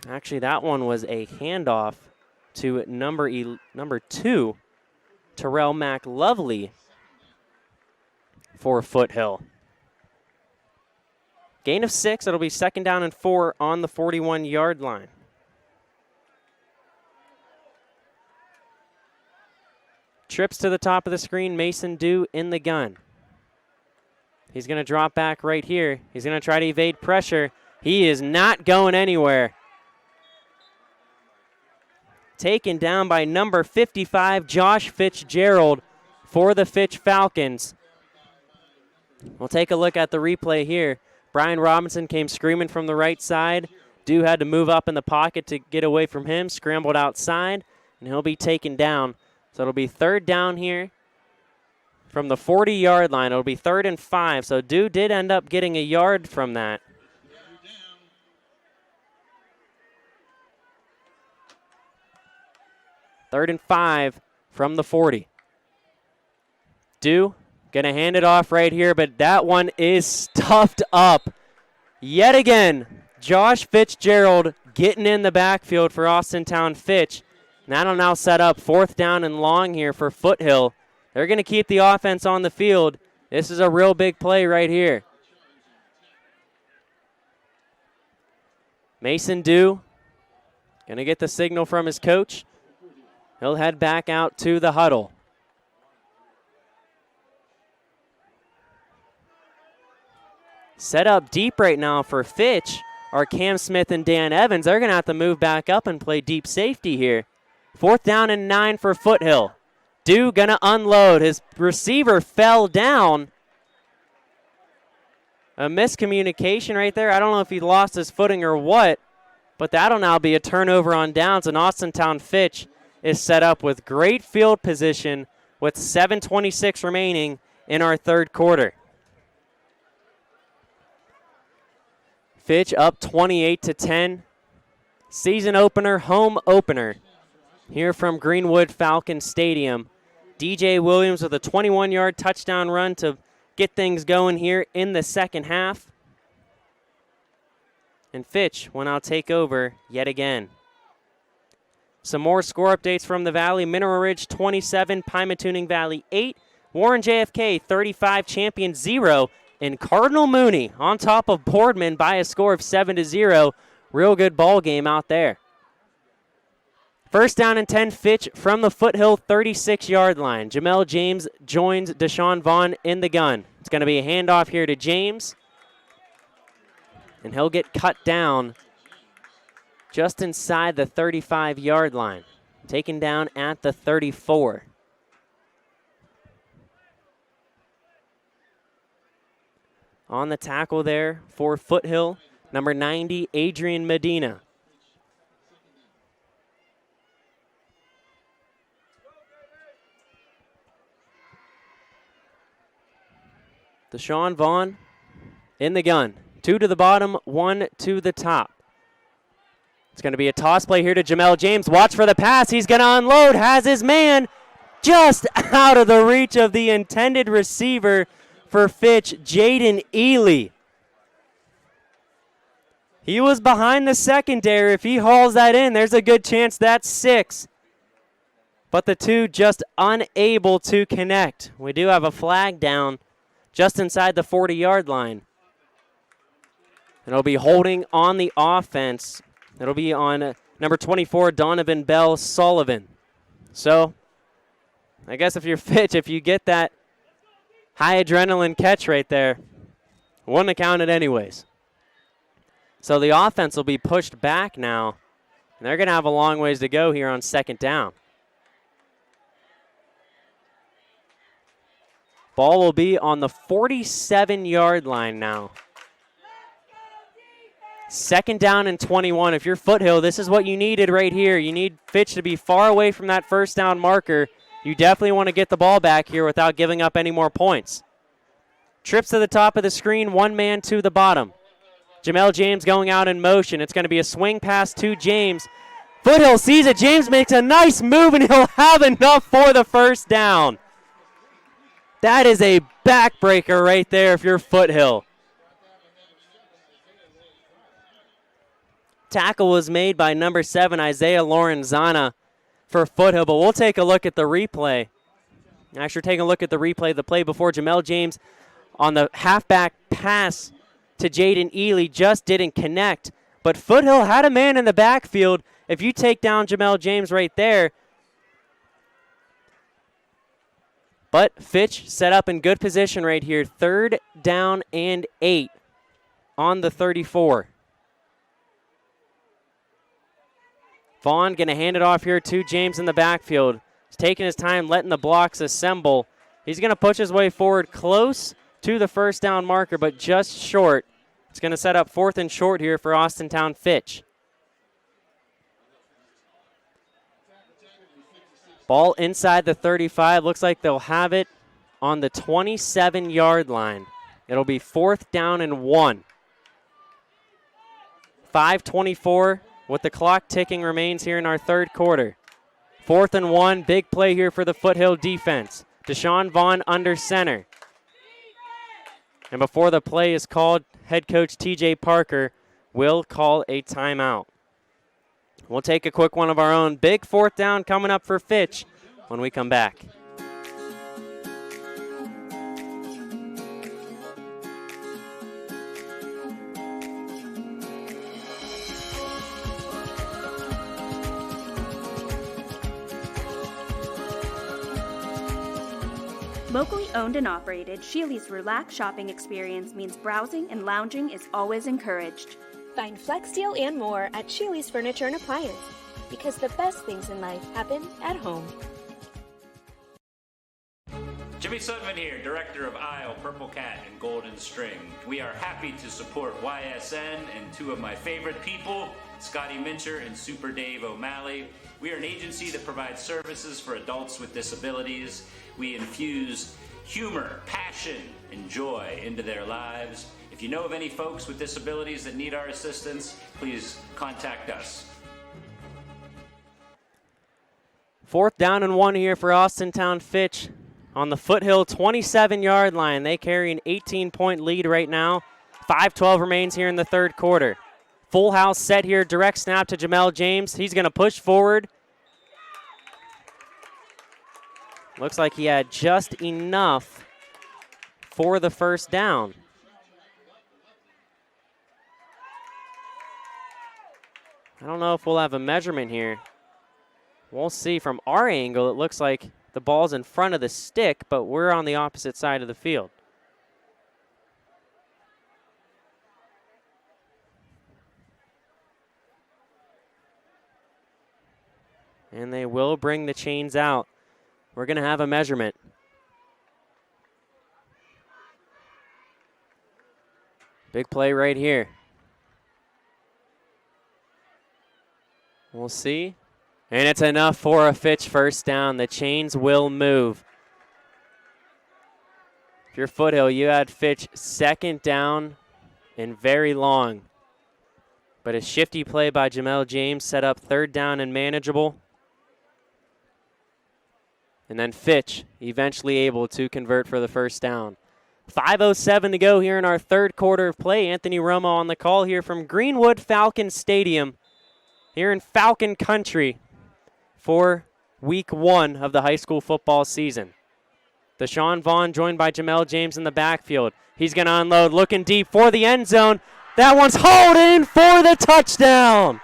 Actually, that one was a handoff to number 2, Terrell McLovely for Foothill. Gain of 6. It'll be 2nd down and 4 on the 41-yard line. Trips to the top of the screen. Mason Dew in the gun. He's going to drop back right here. He's going to try to evade pressure. He is not going anywhere. Taken down by number 55, Josh Fitzgerald for the Fitch Falcons. We'll take a look at the replay here. Brian Robinson came screaming from the right side. Dew had to move up in the pocket to get away from him, scrambled outside, and he'll be taken down. So it'll be 3rd down here from the 40-yard line. It'll be 3rd and 5. So Dew did end up getting a yard from that. Third and 5 from the 40. Dew going to hand it off right here, but that one is stuffed up. Yet again, Josh Fitzgerald getting in the backfield for Austintown Fitch. And that'll now set up 4th down and long here for Foothill. They're going to keep the offense on the field. This is a real big play right here. Mason Dew going to get the signal from his coach. He'll head back out to the huddle. Set up deep right now for Fitch are Cam Smith and Dan Evans. They're going to have to move back up and play deep safety here. 4th down and 9 for Foothill. Dew going to unload. His receiver fell down. A miscommunication right there. I don't know if he lost his footing or what, but that'll now be a turnover on downs, and Austintown Fitch is set up with great field position with 7:26 remaining in our 3rd quarter. Fitch up 28-10. Season opener, home opener here from Greenwood Falcon Stadium. DJ Williams with a 21-yard touchdown run to get things going here in the 2nd half. And Fitch will now take over yet again. Some more score updates from the Valley. Mineral Ridge 27, Pymatuning Valley 8, Warren JFK 35, Champion 0, and Cardinal Mooney on top of Boardman by a score of 7-0. Real good ball game out there. 1st down and 10, Fitch from the Foothill 36-yard line. Jamel James joins Deshaun Vaughn in the gun. It's going to be a handoff here to James, and he'll get cut down just inside the 35-yard line. Taken down at the 34. On the tackle there for Foothill, number 90, Adrian Medina. Deshaun Vaughn in the gun. 2 to the bottom, 1 to the top. It's going to be a toss play here to Jamel James. Watch for the pass. He's going to unload. Has his man just out of the reach of the intended receiver for Fitch, Jaden Ely. He was behind the secondary. If he hauls that in, there's a good chance that's 6. But the two just unable to connect. We do have a flag down just inside the 40-yard line. It'll be holding on the offense. It'll be on number 24, Donovan Bell Sullivan. So, I guess if you're Fitch, if you get that high adrenaline catch right there, wouldn't have counted anyways. So the offense will be pushed back now. And they're going to have a long ways to go here on second down. Ball will be on the 47-yard line now. Second down and 21. If you're Foothill, this is what you needed right here. You need Fitch to be far away from that first down marker. You definitely want to get the ball back here without giving up any more points. Trips to the top of the screen, one man to the bottom. Jamel James going out in motion. It's going to be a swing pass to James. Foothill sees it. James makes a nice move, and he'll have enough for the first down. That is a backbreaker right there if you're Foothill. Tackle was made by number 7, Isaiah Lorenzana for Foothill, but we'll take a look at the replay. Actually, taking a look at the replay, the play before Jamel James on the halfback pass to Jaden Ely just didn't connect. But Foothill had a man in the backfield. If you take down Jamel James right there. But Fitch set up in good position right here. 3rd down and 8 on the 34. Vaughn going to hand it off here to James in the backfield. He's taking his time, letting the blocks assemble. He's going to push his way forward close to the first down marker, but just short. It's going to set up 4th and short here for Austintown Fitch. Ball inside the 35. Looks like they'll have it on the 27-yard line. It'll be 4th down and 1. 5:24 with the clock ticking remains here in our third quarter. 4th and 1, big play here for the Foothill defense. Deshaun Vaughn under center. And before the play is called, head coach TJ Parker will call a timeout. We'll take a quick one of our own. Big 4th down coming up for Fitch when we come back. Locally owned and operated, Sheely's relaxed shopping experience means browsing and lounging is always encouraged. Find Flex Deal and more at Sheely's Furniture and Appliance, because the best things in life happen at home. Jimmy Sudman here, Director of Isle, Purple Cat, and Golden String. We are happy to support YSN and two of my favorite people, Scotty Mincher and Super Dave O'Malley. We are an agency that provides services for adults with disabilities. We infuse humor, passion, and joy into their lives. If you know of any folks with disabilities that need our assistance, please contact us. 4th down and 1 here for Austintown Fitch on the Foothill 27-yard line. They carry an 18-point lead right now. 5:12 remains here in the third quarter. Full house set here, direct snap to Jamel James. He's going to push forward. Looks like he had just enough for the first down. I don't know if we'll have a measurement here. We'll see. From our angle, it looks like the ball's in front of the stick, but we're on the opposite side of the field. And they will bring the chains out. We're going to have a measurement. Big play right here. We'll see. And it's enough for a Fitch first down. The chains will move. If you're Foothill, you had Fitch 2nd down and very long. But a shifty play by Jamel James set up 3rd down and manageable. And then Fitch eventually able to convert for the first down. 5:07 to go here in our third quarter of play. Anthony Romo on the call here from Greenwood Falcon Stadium here in Falcon Country for week 1 of the high school football season. Deshaun Vaughn joined by Jamel James in the backfield. He's going to unload, looking deep for the end zone. That one's hauled in for the touchdown.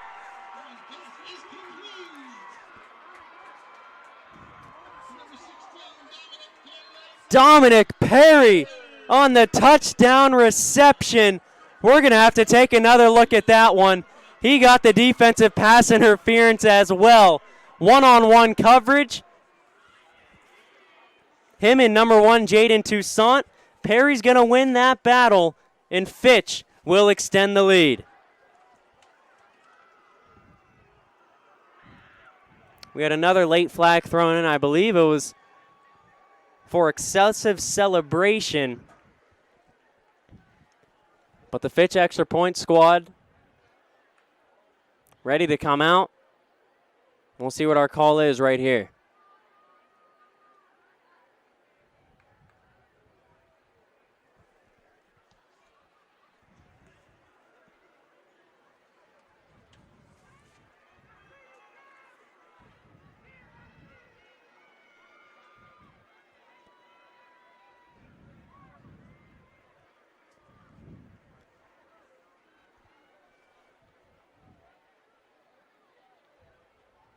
Dominic Perry on the touchdown reception We're going to have to take another look at that one. He got the defensive pass interference as well. One-on-one coverage. Him and number 1, Jaden Toussaint. Perry's going to win that battle, and Fitch will extend the lead. We had another late flag thrown in. I believe it was for excessive celebration. But the Fitch extra point squad ready to come out. We'll see what our call is right here.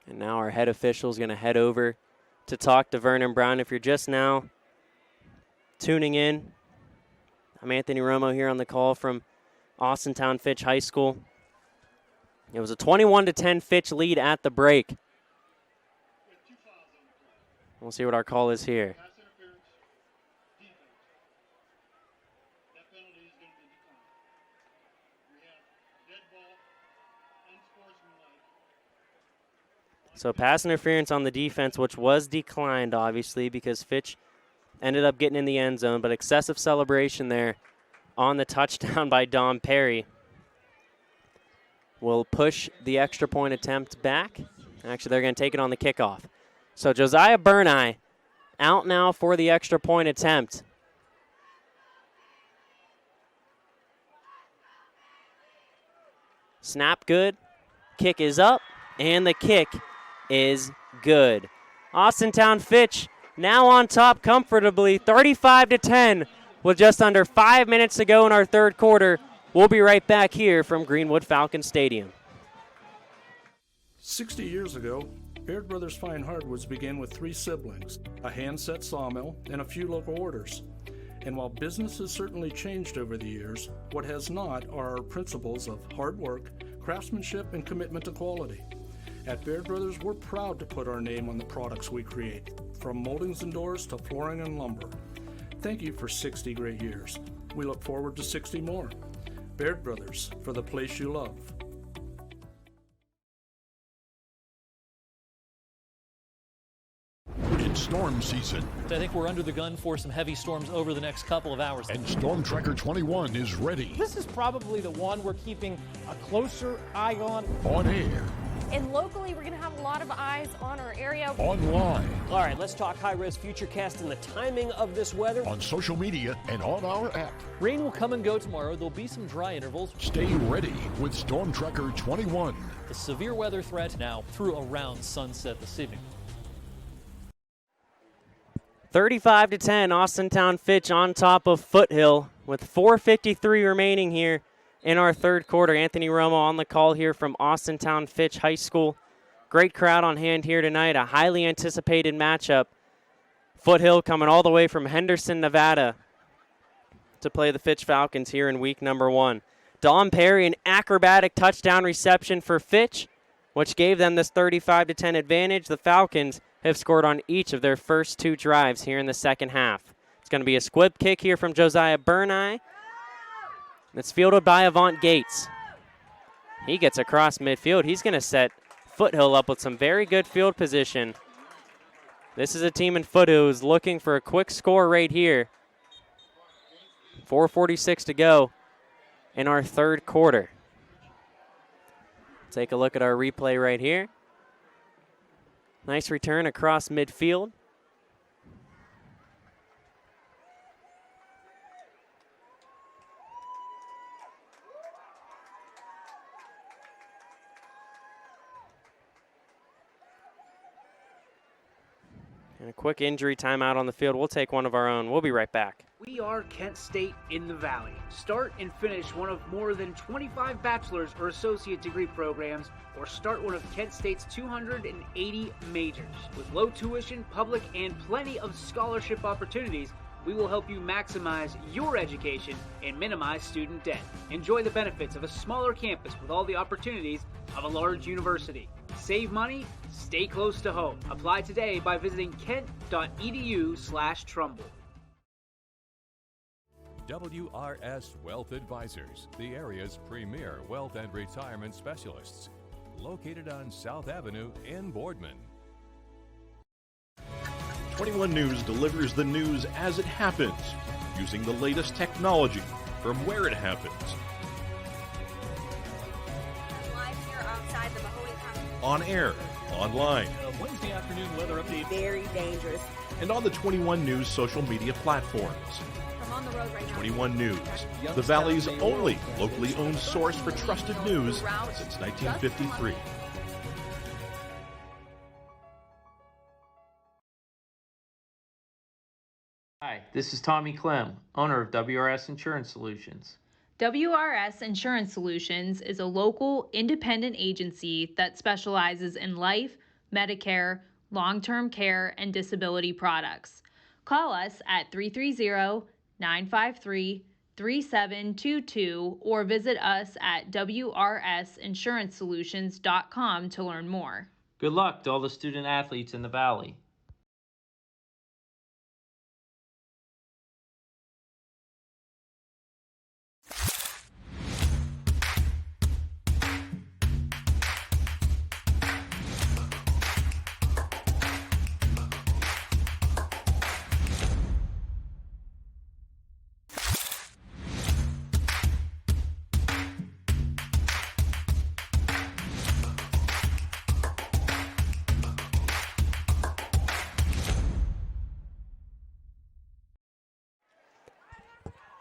And now our head official is going to head over to talk to Vernon Brown. If you're just now tuning in, I'm Anthony Romo here on the call from Austintown Fitch High School. It was a 21-10 Fitch lead at the break. We'll see what our call is here. So pass interference on the defense, which was declined, obviously, because Fitch ended up getting in the end zone, but excessive celebration there on the touchdown by Dom Perry will push the extra point attempt back. Actually, they're going to take it on the kickoff. So Josiah Burneye out now for the extra point attempt. Snap good, kick is up, and the kick is good. Austintown Fitch now on top comfortably, 35-10 with just under 5 minutes to go in our third quarter. We'll be right back here from Greenwood Falcon Stadium. 60 years ago, Baird Brothers Fine Hardwoods began with 3 siblings, a hand-set sawmill, and a few local orders. And while business has certainly changed over the years, what has not are our principles of hard work, craftsmanship, and commitment to quality. At Baird Brothers, we're proud to put our name on the products we create, from moldings and doors to flooring and lumber. Thank you for 60 great years. We look forward to 60 more. Baird Brothers, for the place you love. It's storm season. I think we're under the gun for some heavy storms over the next couple of hours. And Storm Tracker 21 is ready. This is probably the one we're keeping a closer eye on. On air. And locally, we're going to have a lot of eyes on our area. Online. All right, let's talk high-res futurecast and the timing of this weather. On social media and on our app. Rain will come and go tomorrow. There'll be some dry intervals. Stay ready with Storm Tracker 21. The severe weather threat now through around sunset this evening. 35-10, Austintown Fitch on top of Foothill with 4:53 remaining here in our third quarter. Anthony Romo on the call here from Austintown Fitch High School. Great crowd on hand here tonight, a highly anticipated matchup. Foothill coming all the way from Henderson, Nevada to play the Fitch Falcons here in week number 1. Dom Perry, an acrobatic touchdown reception for Fitch, which gave them this 35-10 advantage. The Falcons have scored on each of their first 2 drives here in the second half. It's going to be a squib kick here from Josiah Burneye. It's fielded by Avant Gates. He gets across midfield. He's going to set Foothill up with some very good field position. This is a team in Foothill who's looking for a quick score right here. 4:46 to go in our third quarter. Take a look at our replay right here. Nice return across midfield. And a quick injury timeout on the field. We'll take one of our own. We'll be right back. We are Kent State in the Valley. Start and finish one of more than 25 bachelor's or associate degree programs, or start one of Kent State's 280 majors. With low tuition, public, and plenty of scholarship opportunities, we will help you maximize your education and minimize student debt. Enjoy the benefits of a smaller campus with all the opportunities of a large university. Save money, stay close to home. Apply today by visiting kent.edu/Trumbull. WRS Wealth Advisors, the area's premier wealth and retirement specialists. Located on South Avenue in Boardman. 21 News delivers the news as it happens, using the latest technology from where it happens. Live here outside the Mahoney County. On air, online, Wednesday afternoon weather update. Very dangerous. and on the 21 News social media platforms. I'm on the road right now. 21 News, the Valley's only locally owned source for trusted news since 1953. Hi, this is Tommy Clem, owner of WRS Insurance Solutions. WRS Insurance Solutions is a local independent agency that specializes in life, Medicare, long-term care, and disability products. Call us at 330-953-3722 or visit us at wrsinsurancesolutions.com to learn more. Good luck to all the student athletes in the Valley.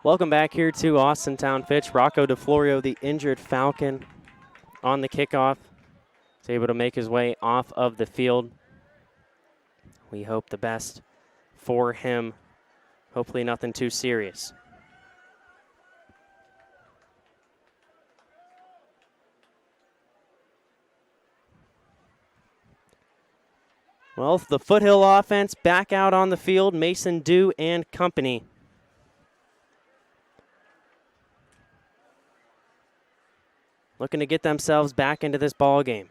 Welcome back here to Austintown Fitch. Rocco DeFlorio, the injured Falcon, on the kickoff. Is able to make his way off of the field. We hope the best for him. Hopefully nothing too serious. Well, the Foothill offense back out on the field. Mason Dew and company. Looking to get themselves back into this ball game.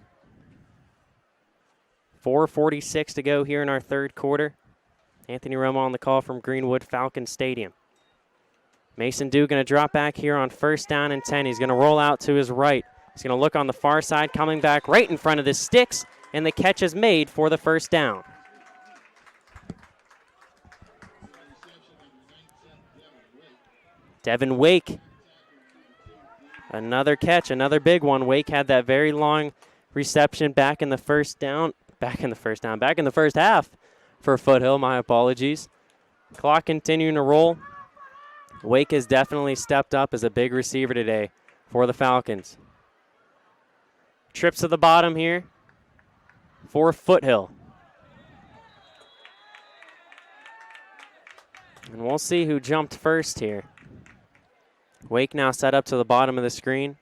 4:46 to go here in our third quarter. Anthony Romo on the call from Greenwood Falcon Stadium. Mason Dew going to drop back here on 1st down and 10. He's going to roll out to his right. He's going to look on the far side, coming back right in front of the sticks, and the catch is made for the 1st down. Devin Wake. Another catch, another big one. Wake had that very long reception back in the first half for Foothill. My apologies. Clock continuing to roll. Wake has definitely stepped up as a big receiver today for the Falcons. Trips to the bottom here for Foothill. And we'll see who jumped first here. Wake now set up to the bottom of the screen.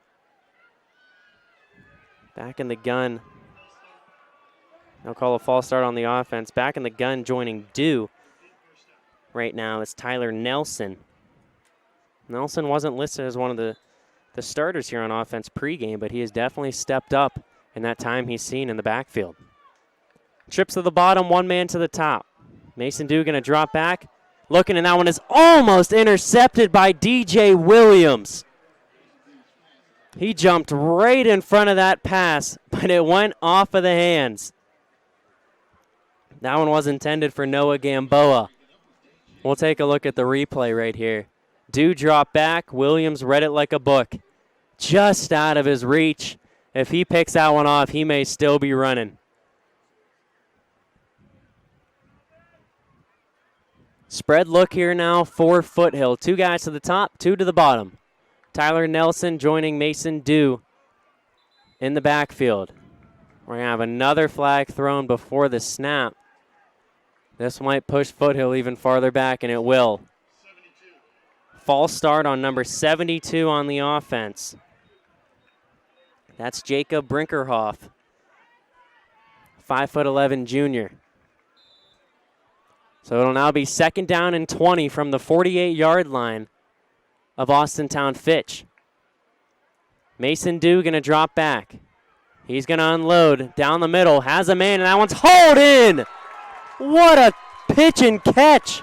Back in the gun. They'll call a false start on the offense. Back in the gun joining Dew right now is Tyler Nelson. Nelson wasn't listed as one of the starters here on offense pregame, but he has definitely stepped up in that time he's seen in the backfield. Trips to the bottom, one man to the top. Mason Dew going to drop back. Looking, and that one is almost intercepted by DJ Williams. He jumped right in front of that pass, but it went off of the hands. That one was intended for Noah Gamboa. We'll take a look at the replay right here. Dew dropped back. Williams read it like a book. Just out of his reach. If he picks that one off, he may still be running. Spread look here now for Foothill. 2 guys to the top, 2 to the bottom. Tyler Nelson joining Mason Dew in the backfield. We're going to have another flag thrown before the snap. This might push Foothill even farther back, and it will. False start on number 72 on the offense. That's Jacob Brinkerhoff, 5'11" junior. So it'll now be 2nd down and 20 from the 48-yard line of Austintown Fitch. Mason Dew going to drop back. He's going to unload down the middle, has a man, and that one's hauled in. What a pitch and catch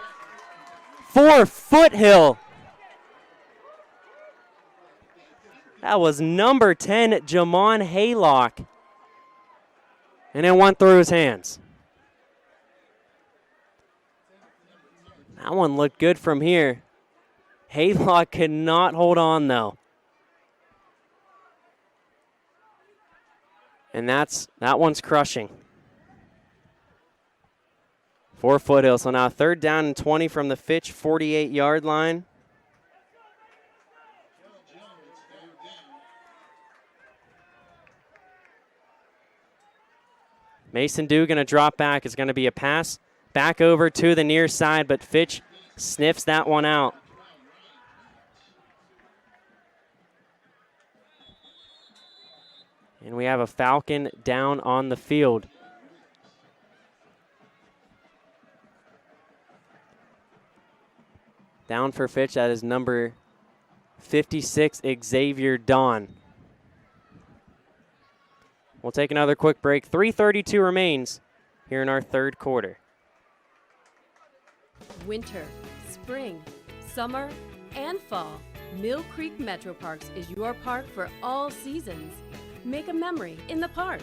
for Foothill. That was number 10, Jamon Haylock. And it went through his hands. That one looked good from here. Haylock could not hold on, though. And that one's crushing for Foothill. So now 3rd down and 20 from the Fitch 48-yard line. Mason Dew going to drop back. It's going to be a pass back over to the near side, but Fitch sniffs that one out. And we have a Falcon down on the field. Down for Fitch, that is number 56, Xavier Dawn. We'll take another quick break. 3:32 remains here in our 3rd quarter. Winter, spring, summer, and fall. Mill Creek Metro Parks is your park for all seasons. Make a memory in the park.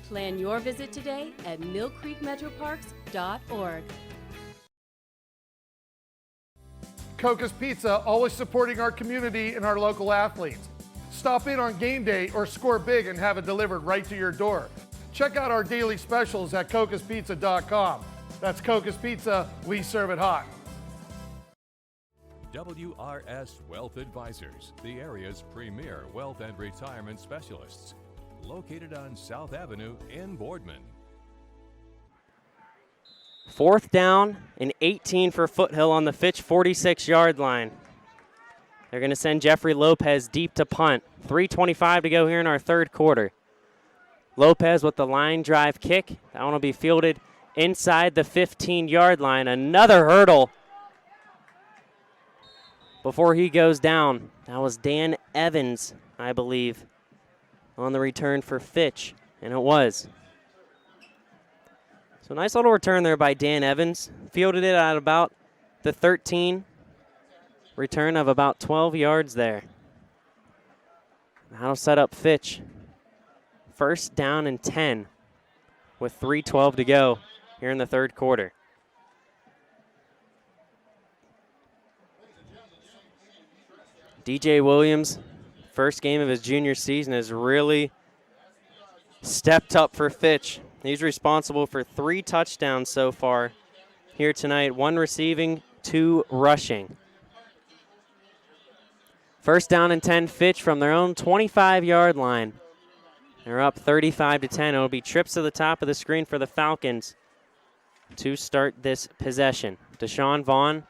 Plan your visit today at millcreekmetroparks.org. Coca's Pizza, always supporting our community and our local athletes. Stop in on game day or score big and have it delivered right to your door. Check out our daily specials at cocaspizza.com. That's Coca's Pizza, we serve it hot. WRS Wealth Advisors, the area's premier wealth and retirement specialists. Located on South Avenue in Boardman. 4th down and 18 for Foothill on the Fitch 46-yard line. They're going to send Jeffrey Lopez deep to punt. 3:25 to go here in our 3rd quarter. Lopez with the line drive kick. That one will be fielded inside the 15-yard line. Another hurdle before he goes down. That was Dan Evans, I believe, on the return for Fitch, and it was. So nice little return there by Dan Evans. Fielded it at about the 13. Return of about 12 yards there. That'll set up Fitch. 1st down and 10 with 3:12 to go here in the 3rd quarter. DJ Williams, first game of his junior season, has really stepped up for Fitch. He's responsible for 3 touchdowns so far here tonight. 1 receiving, 2 rushing. 1st down and 10, Fitch from their own 25-yard line. They're up 35-10. It'll be trips to the top of the screen for the Falcons to start this possession. Deshaun Vaughn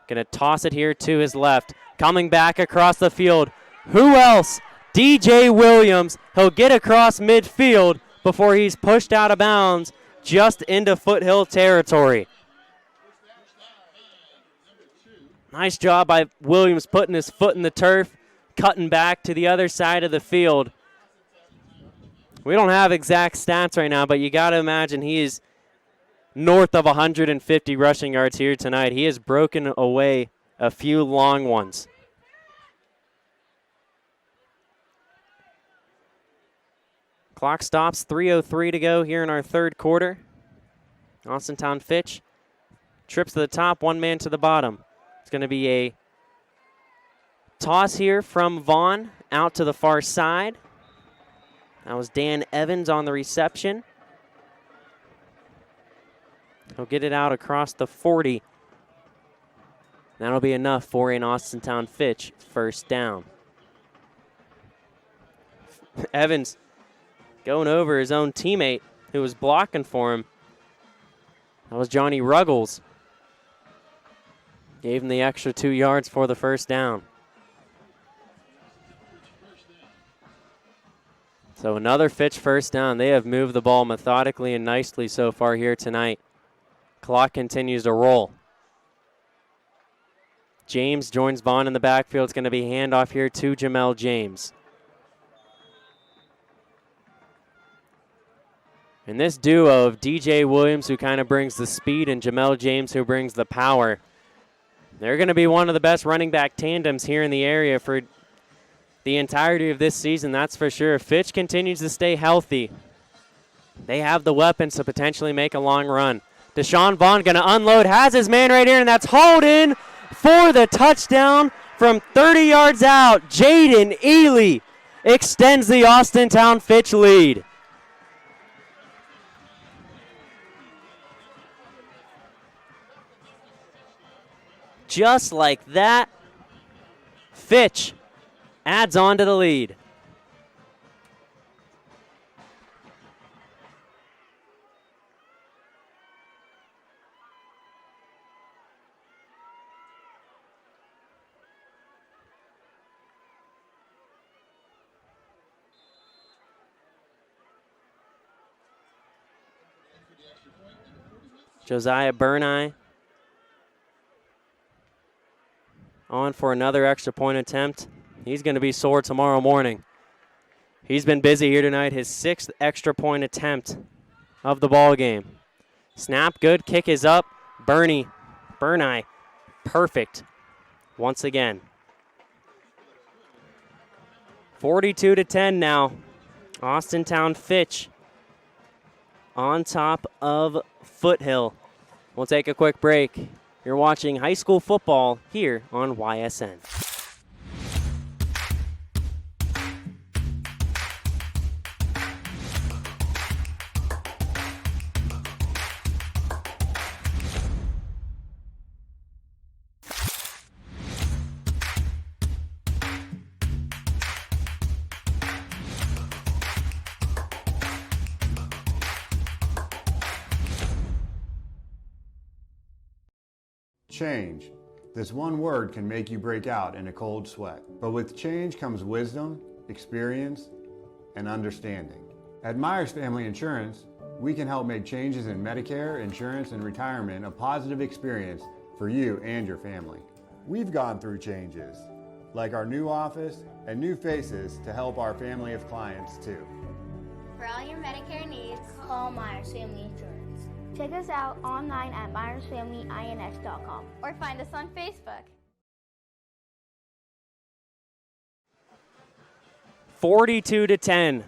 going to toss it here to his left. Coming back across the field. Who else? DJ Williams. He'll get across midfield before he's pushed out of bounds just into Foothill territory. Nice job by Williams putting his foot in the turf, cutting back to the other side of the field. We don't have exact stats right now, but you got to imagine he is north of 150 rushing yards here tonight. He has broken away a few long ones. Clock stops, 3:03 to go here in our 3rd quarter. Austintown Fitch trips to the top, 1 man to the bottom. It's going to be a toss here from Vaughn out to the far side. That was Dan Evans on the reception. He'll get it out across the 40. That'll be enough for an Austintown Fitch 1st down. Evans going over his own teammate who was blocking for him. That was Johnny Ruggles. Gave him the extra 2 yards for the 1st down. So another Fitch 1st down. They have moved the ball methodically and nicely so far here tonight. Clock continues to roll. James joins Vaughn in the backfield. It's going to be handoff here to Jamel James. And this duo of DJ Williams, who kind of brings the speed, and Jamel James, who brings the power, they're going to be one of the best running back tandems here in the area for the entirety of this season, that's for sure. Fitch continues to stay healthy. They have the weapons to potentially make a long run. Deshaun Vaughn going to unload, has his man right here, and that's Holden for the touchdown from 30 yards out. Jaden Ely extends the Austintown Fitch lead. Just like that, Fitch adds on to the lead. Josiah Burneye on for another extra point attempt. He's going to be sore tomorrow morning. He's been busy here tonight. His 6th extra point attempt of the ball game. Snap good, kick is up. Burneye, perfect once again. 42-10 now. Austintown Fitch on top of Foothill. We'll take a quick break. You're watching high school football here on YSN. Change. This one word can make you break out in a cold sweat. But with change comes wisdom, experience, and understanding. At Myers Family Insurance, we can help make changes in Medicare, insurance, and retirement a positive experience for you and your family. We've gone through changes, like our new office and new faces to help our family of clients too. For all your Medicare needs, call Myers Family Insurance. Check us out online at myersfamilyins.com or find us on Facebook. 42-10.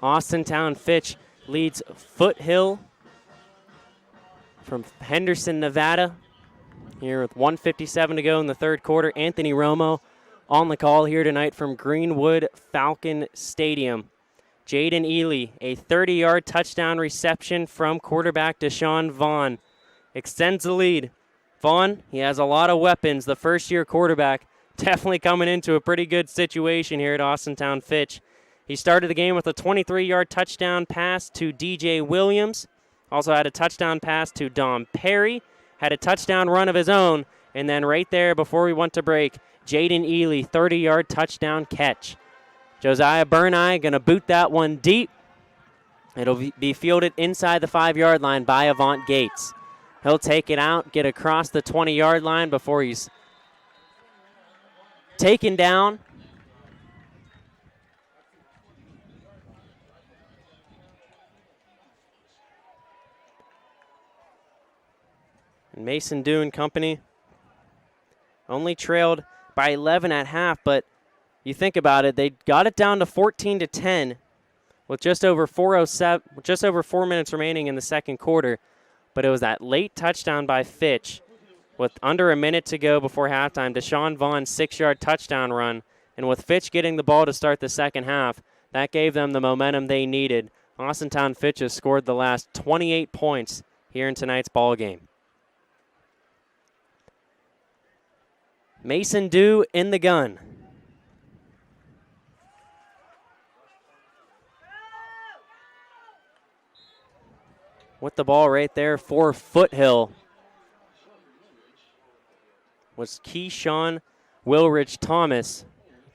Austintown Fitch leads Foothill from Henderson, Nevada. Here with 1:57 to go in the third quarter. Anthony Romo on the call here tonight from Greenwood Falcon Stadium. Jaden Ely, a 30-yard touchdown reception from quarterback Deshaun Vaughn, extends the lead. Vaughn, he has a lot of weapons. The first-year quarterback definitely coming into a pretty good situation here at Austintown Fitch. He started the game with a 23-yard touchdown pass to DJ Williams. Also had a touchdown pass to Dom Perry. Had a touchdown run of his own. And then right there before we went to break, Jaden Ely, 30-yard touchdown catch. Josiah Burneye going to boot that one deep. It'll be fielded inside the 5-yard line by Avant Gates. He'll take it out, get across the 20-yard line before he's taken down. And Mason Dew and company only trailed by 11 at half, but you think about it, they got it down to 14-10 with just over 4 minutes remaining in the second quarter. But it was that late touchdown by Fitch with under a minute to go before halftime. Deshaun Vaughn's 6-yard touchdown run. And with Fitch getting the ball to start the second half, that gave them the momentum they needed. Austintown Fitch has scored the last 28 points here in tonight's ball game. Mason Dew in the gun. With the ball right there for Foothill was Keyshawn Wilrich Thomas.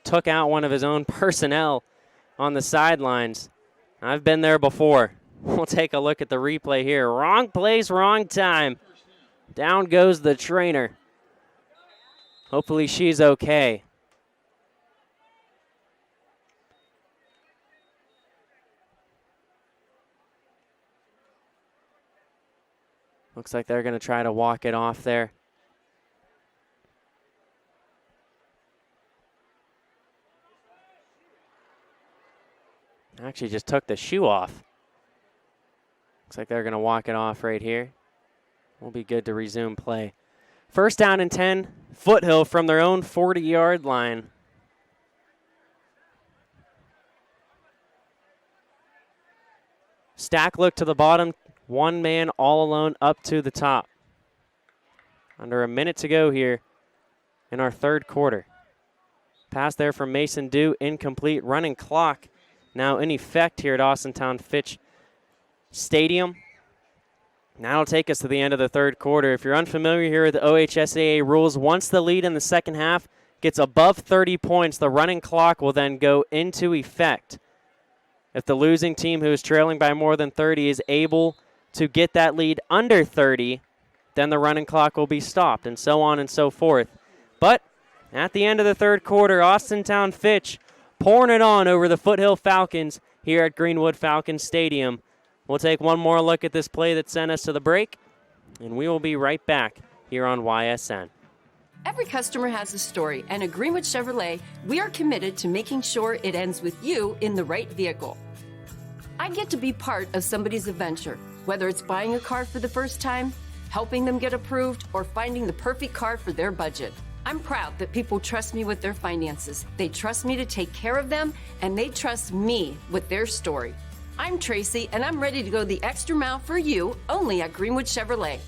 Took out one of his own personnel on the sidelines. I've been there before. We'll take a look at the replay here. Wrong place, wrong time. Down goes the trainer. Hopefully she's okay. Looks like they're going to try to walk it off there. Actually just took the shoe off. Looks like they're going to walk it off right here. We'll be good to resume play. First down and 10, Foothill from their own 40-yard line. Stack look to the bottom, one man all alone up to the top. Under a minute to go here in our third quarter. Pass there from Mason Dew, incomplete. Running clock now in effect here at Austintown Fitch Stadium. Now it'll take us to the end of the third quarter. If you're unfamiliar here with the OHSAA rules, once the lead in the second half gets above 30 points, the running clock will then go into effect. If the losing team who is trailing by more than 30 is able to get that lead under 30, then the running clock will be stopped, and so on and so forth. But at the end of the third quarter, Austintown Fitch pouring it on over the Foothill Falcons here at Greenwood Falcons Stadium. We'll take one more look at this play that sent us to the break, and we will be right back here on YSN. Every customer has a story, and at Greenwood Chevrolet, we are committed to making sure it ends with you in the right vehicle. I get to be part of somebody's adventure, whether it's buying a car for the first time, helping them get approved, or finding the perfect car for their budget. I'm proud that people trust me with their finances. They trust me to take care of them, and they trust me with their story. I'm Tracy, and I'm ready to go the extra mile for you, only at Greenwood Chevrolet.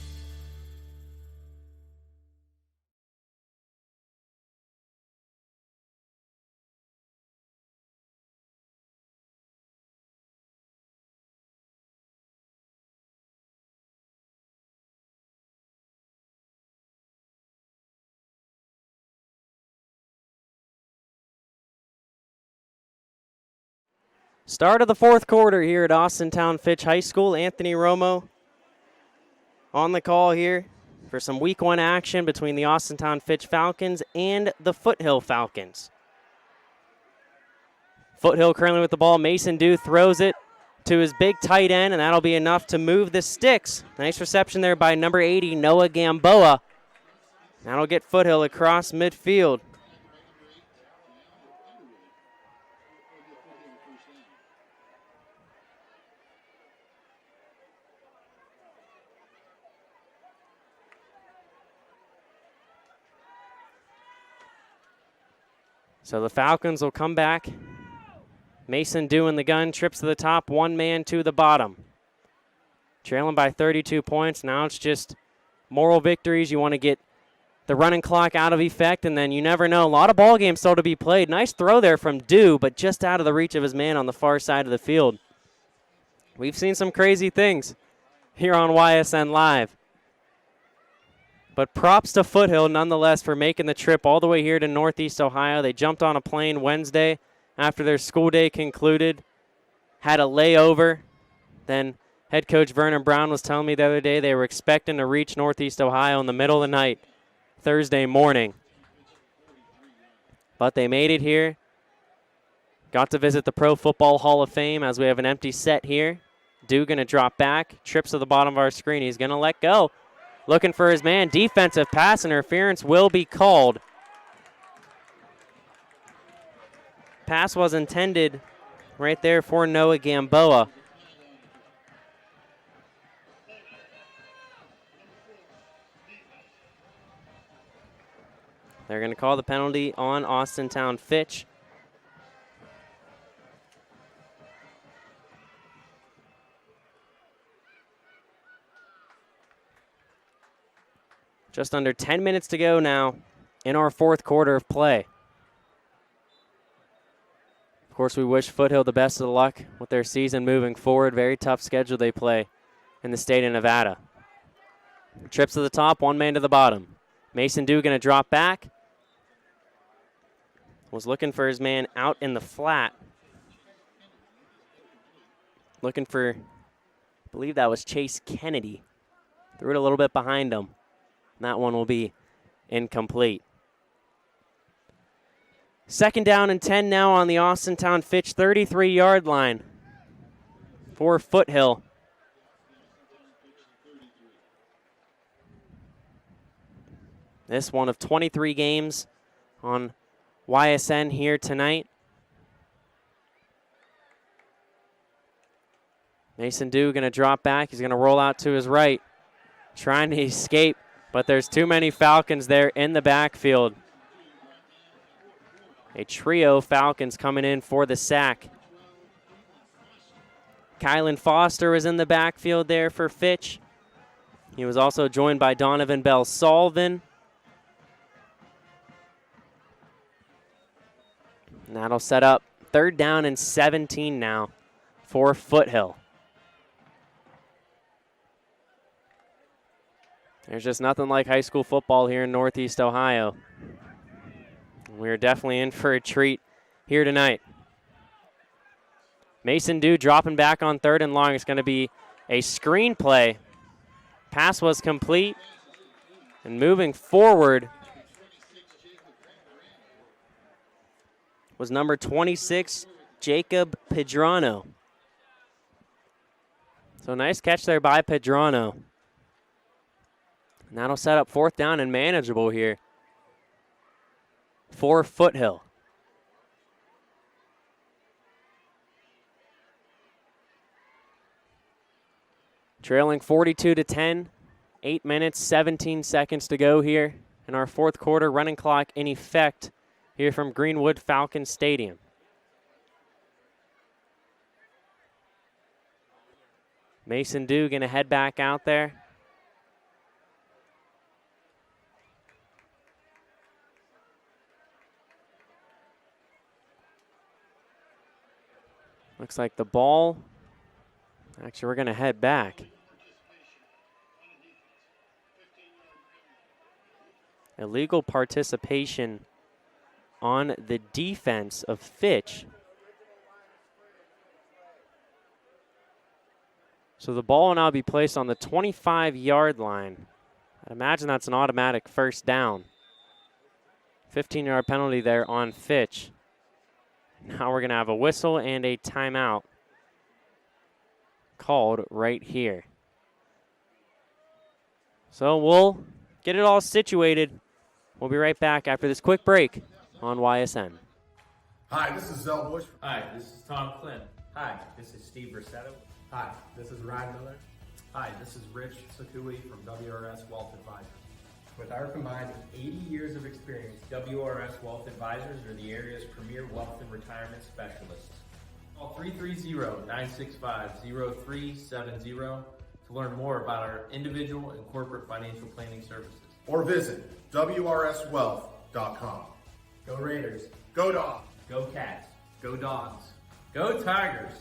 Start of the fourth quarter here at Austintown Fitch High School. Anthony Romo on the call here for some week one action between the Austintown Fitch Falcons and the Foothill Falcons. Foothill currently with the ball. Mason Dew throws it to his big tight end, and that'll be enough to move the sticks. Nice reception there by number 80, Noah Gamboa. That'll get Foothill across midfield. So the Falcons will come back. Mason Dew in the gun, trips to the top, one man to the bottom. Trailing by 32 points. Now it's just moral victories. You want to get the running clock out of effect, and then you never know. A lot of ball games still to be played. Nice throw there from Dew, but just out of the reach of his man on the far side of the field. We've seen some crazy things here on YSN Live. But props to Foothill nonetheless for making the trip all the way here to Northeast Ohio. They jumped on a plane Wednesday after their school day concluded, had a layover. Then head coach Vernon Brown was telling me the other day they were expecting to reach Northeast Ohio in the middle of the night Thursday morning. But they made it here. Got to visit the Pro Football Hall of Fame as we have an empty set here. Dew going to drop back, trips to the bottom of our screen. He's going to let go. Looking for his man. Defensive pass interference will be called. Pass was intended right there for Noah Gamboa. They're going to call the penalty on Austintown Fitch. Just under 10 minutes to go now in our fourth quarter of play. Of course, we wish Foothill the best of luck with their season moving forward. Very tough schedule they play in the state of Nevada. Trips to the top, one man to the bottom. Mason Dew going to drop back. Was looking for his man out in the flat. Looking for, I believe that was Chase Kennedy. Threw it a little bit behind him. And that one will be incomplete. 2nd down and 10 now on the Austintown Fitch 33-yard line for Foothill. This one of 23 games on YSN here tonight. Mason Dew going to drop back. He's going to roll out to his right, trying to escape, but there's too many Falcons there in the backfield. A trio Falcons coming in for the sack. Kylan Foster was in the backfield there for Fitch. He was also joined by Donovan Bell-Salvin. And that'll set up 3rd down and 17 now for Foothill. There's just nothing like high school football here in Northeast Ohio. We're definitely in for a treat here tonight. Mason Dew dropping back on 3rd and long. It's going to be a screen play. Pass was complete. And moving forward was number 26, Jacob Pedrano. So nice catch there by Pedrano. And that'll set up 4th down and manageable here for Foothill. Trailing 42-10, 8 minutes, 17 seconds to go here in our 4th quarter. Running clock in effect here from Greenwood Falcon Stadium. Mason Dew going to head back out there. Looks like the ball, actually we're going to head back. Illegal participation on the defense of Fitch. So the ball will now be placed on the 25-yard line. I'd imagine that's an automatic 1st down. 15-yard penalty there on Fitch. Now we're going to have a whistle and a timeout called right here. So we'll get it all situated. We'll be right back after this quick break on YSN. Hi, this is Zell Bush. Hi, this is Tom Flynn. Hi, this is Steve Versetto. Hi, this is Ryan Miller. Hi, this is Rich Sakui from WRS Wealth Advisors. With our combined 80 years of experience, WRS Wealth Advisors are the area's premier wealth and retirement specialists. Call 330-965-0370 to learn more about our individual and corporate financial planning services. or visit WRSwealth.com. Go Raiders. Go Dogs. Go Cats. Go Dogs. Go Tigers.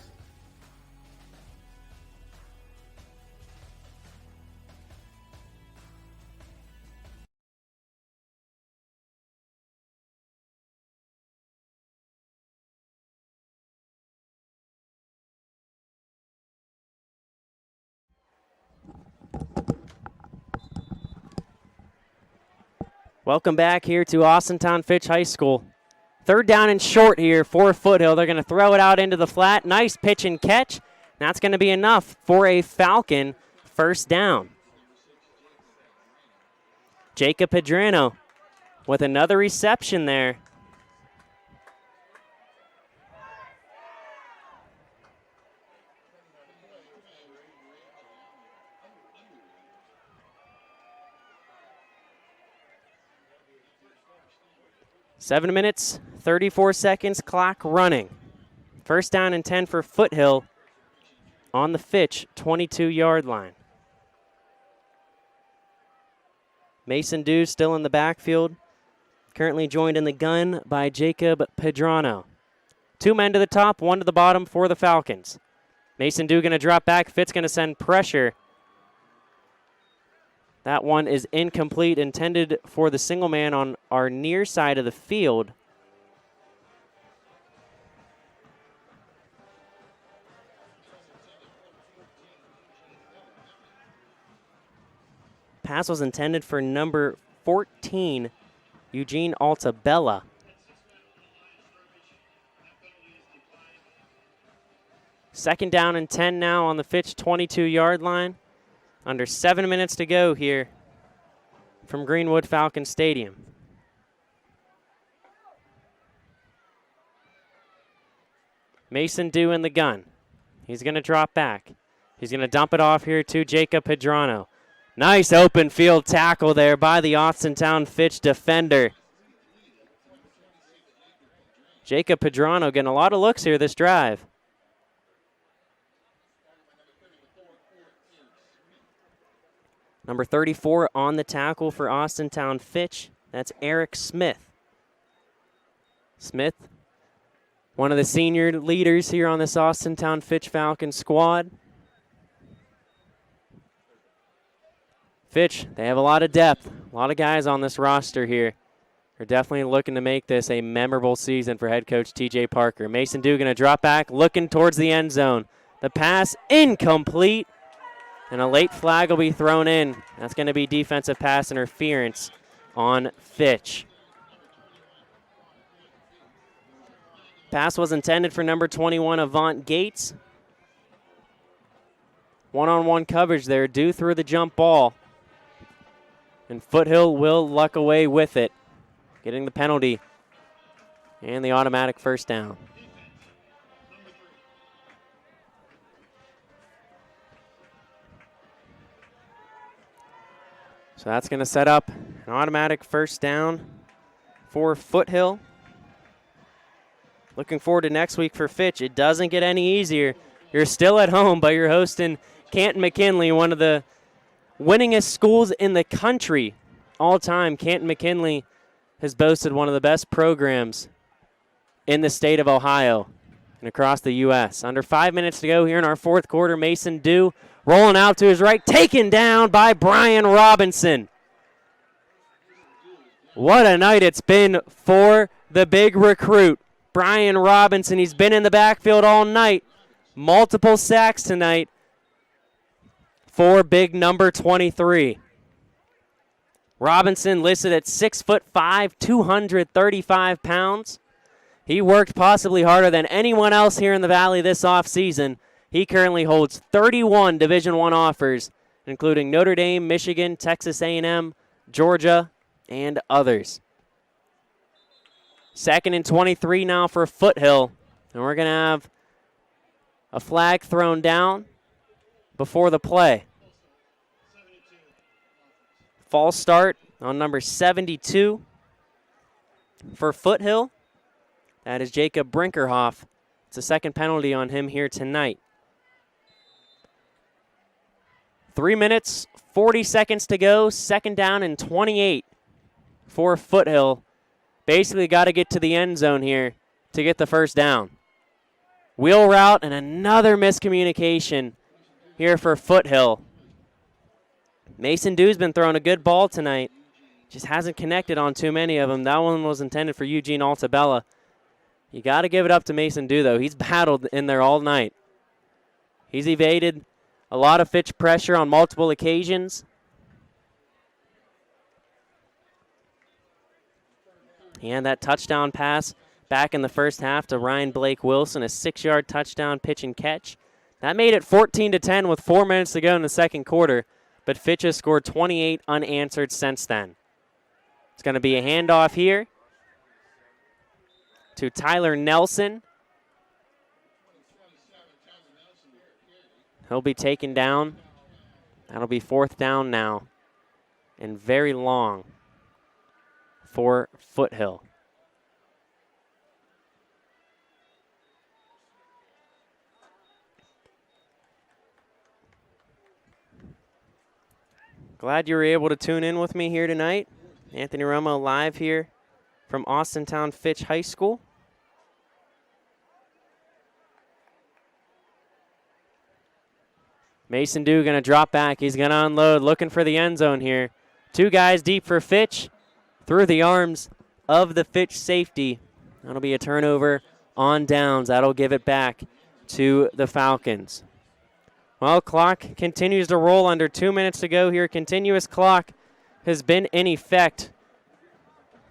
Welcome back here to Austintown Fitch High School. 3rd down and short here for Foothill. They're going to throw it out into the flat. Nice pitch and catch. That's going to be enough for a Falcon 1st down. Jacob Pedrano with another reception there. Seven minutes, 34 seconds, clock running. 1st down and 10 for Foothill on the Fitch 22-yard line. Mason Dew still in the backfield, currently joined in the gun by Jacob Pedrano. 2 men to the top, 1 to the bottom for the Falcons. Mason Dew going to drop back. Fitz going to send pressure. That one is incomplete, intended for the single man on our near side of the field. Pass was intended for number 14, Eugene Altabella. Second down and 10 now on the Fitch 22-yard line. Under 7 minutes to go here from Greenwood Falcon Stadium. Mason Dew in the gun. He's going to drop back. He's going to dump it off here to Jacob Pedrano. Nice open field tackle there by the Austintown Fitch defender. Jacob Pedrano getting a lot of looks here this drive. Number 34 on the tackle for Austintown Fitch. That's Eric Smith. Smith, one of the senior leaders here on this Austintown Fitch Falcon squad. Fitch, they have a lot of depth, a lot of guys on this roster here. They're definitely looking to make this a memorable season for head coach T.J. Parker. Mason Dew going to drop back, looking towards the end zone. The pass incomplete, and a late flag will be thrown in. That's going to be defensive pass interference on Fitch. Pass was intended for number 21, Avant Gates. One-on-one coverage there, Dew through the jump ball. And Foothill will luck away with it, getting the penalty and the automatic first down. So that's going to set up an automatic first down for Foothill. Looking forward to next week for Fitch. It doesn't get any easier. You're still at home, but you're hosting Canton-McKinley, one of the winningest schools in the country all time. Canton-McKinley has boasted one of the best programs in the state of Ohio and across the U.S. Under 5 minutes to go here in our fourth quarter. Mason Dew rolling out to his right, taken down by Brian Robinson. What a night it's been for the big recruit, Brian Robinson. He's been in the backfield all night. Multiple sacks tonight for big number 23. Robinson listed at 6'5", 235 pounds. He worked possibly harder than anyone else here in the Valley this offseason. He currently holds 31 Division I offers, including Notre Dame, Michigan, Texas A&M, Georgia, and others. Second and 23 now for Foothill. And we're going to have a flag thrown down before the play. False start on number 72 for Foothill. That is Jacob Brinkerhoff. It's a second penalty on him here tonight. 3 minutes, 40 seconds to go. Second down and 28 for Foothill. Basically got to get to the end zone here to get the first down. Wheel route and another miscommunication here for Foothill. Mason Dew's been throwing a good ball tonight. Just hasn't connected on too many of them. That one was intended for Eugene Altabella. You got to give it up to Mason Dew, though. He's battled in there all night. He's evaded a lot of Fitch pressure on multiple occasions. And that touchdown pass back in the first half to Ryan Blake Wilson, a 6-yard touchdown pitch and catch. That made it 14-10 with 4 minutes to go in the second quarter, but Fitch has scored 28 unanswered since then. It's going to be a handoff here to Tyler Nelson. He'll be taken down. That'll be fourth down now and very long for Foothill. Glad you were able to tune in with me here tonight. Anthony Romo live here from Austintown Fitch High School. Mason Dew going to drop back. He's going to unload, looking for the end zone here. Two guys deep for Fitch. Through the arms of the Fitch safety. That'll be a turnover on downs. That'll give it back to the Falcons. Well, clock continues to roll, under 2 minutes to go here. Continuous clock has been in effect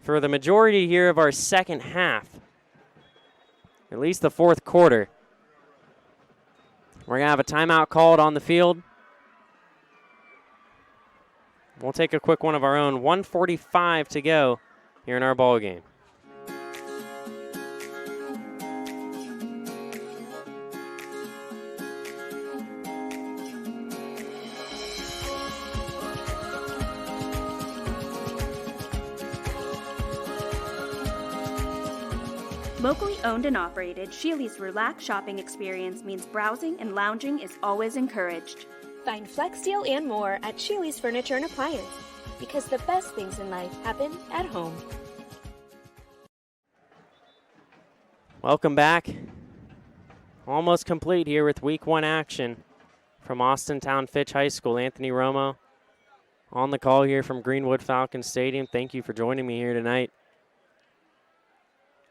for the majority here of our second half, at least the fourth quarter. We're going to have a timeout called on the field. We'll take a quick one of our own. 1:45 to go here in our ball game. Locally owned and operated, Sheely's relaxed shopping experience means browsing and lounging is always encouraged. Find Flex Deal and more at Sheely's Furniture and Appliance, because the best things in life happen at home. Welcome back. Almost complete here with week 1 action from Austintown Fitch High School. Anthony Romo on the call here from Greenwood Falcon Stadium. Thank you for joining me here tonight.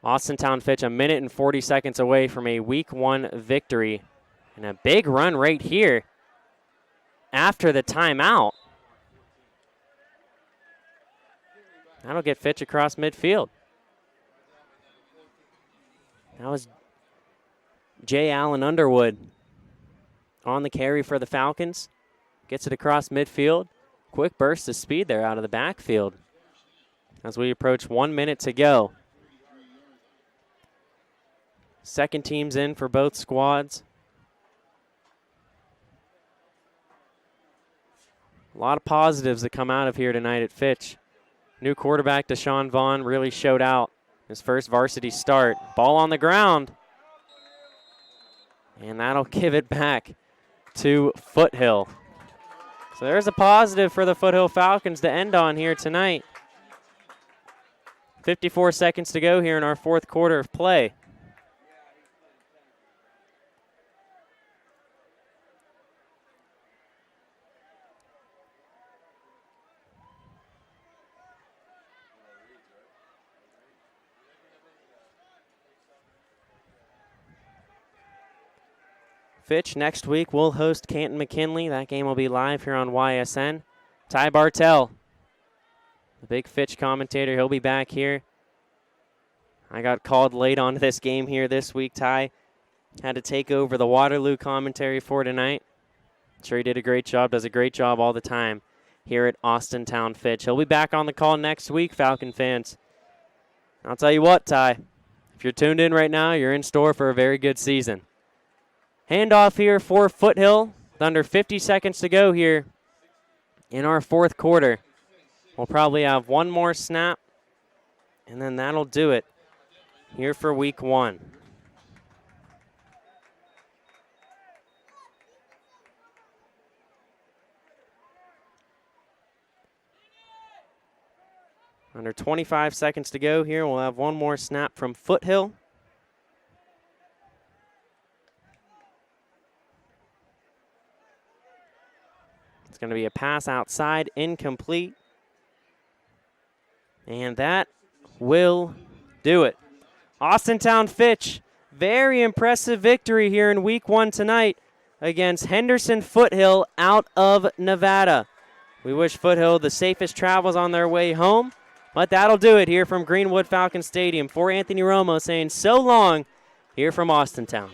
Austintown Fitch a minute and 40 seconds away from a week 1 victory. And a big run right here after the timeout. That'll get Fitch across midfield. That was Jay Allen Underwood on the carry for the Falcons. Gets it across midfield. Quick burst of speed there out of the backfield as we approach 1 minute to go. Second team's in for both squads. A lot of positives that come out of here tonight at Fitch. New quarterback Deshaun Vaughn really showed out his first varsity start. Ball on the ground. And that'll give it back to Foothill. So there's a positive for the Foothill Falcons to end on here tonight. 54 seconds to go here in our fourth quarter of play. Fitch next week will host Canton McKinley. That game will be live here on YSN. Ty Bartell, the big Fitch commentator, he'll be back here. I got called late on this game here this week. Ty had to take over the Waterloo commentary for tonight. Sure he did a great job, does a great job all the time here at Austintown Fitch. He'll be back on the call next week, Falcon fans. I'll tell you what, Ty, if you're tuned in right now, you're in store for a very good season. Handoff here for Foothill with under 50 seconds to go here in our fourth quarter. We'll probably have one more snap, and then that'll do it here for week 1. Under 25 seconds to go here. We'll have one more snap from Foothill. It's going to be a pass outside, incomplete. And that will do it. Austintown Fitch, very impressive victory here in week 1 tonight against Henderson Foothill out of Nevada. We wish Foothill the safest travels on their way home, but that'll do it here from Greenwood Falcon Stadium. For Anthony Romo saying so long here from Austintown.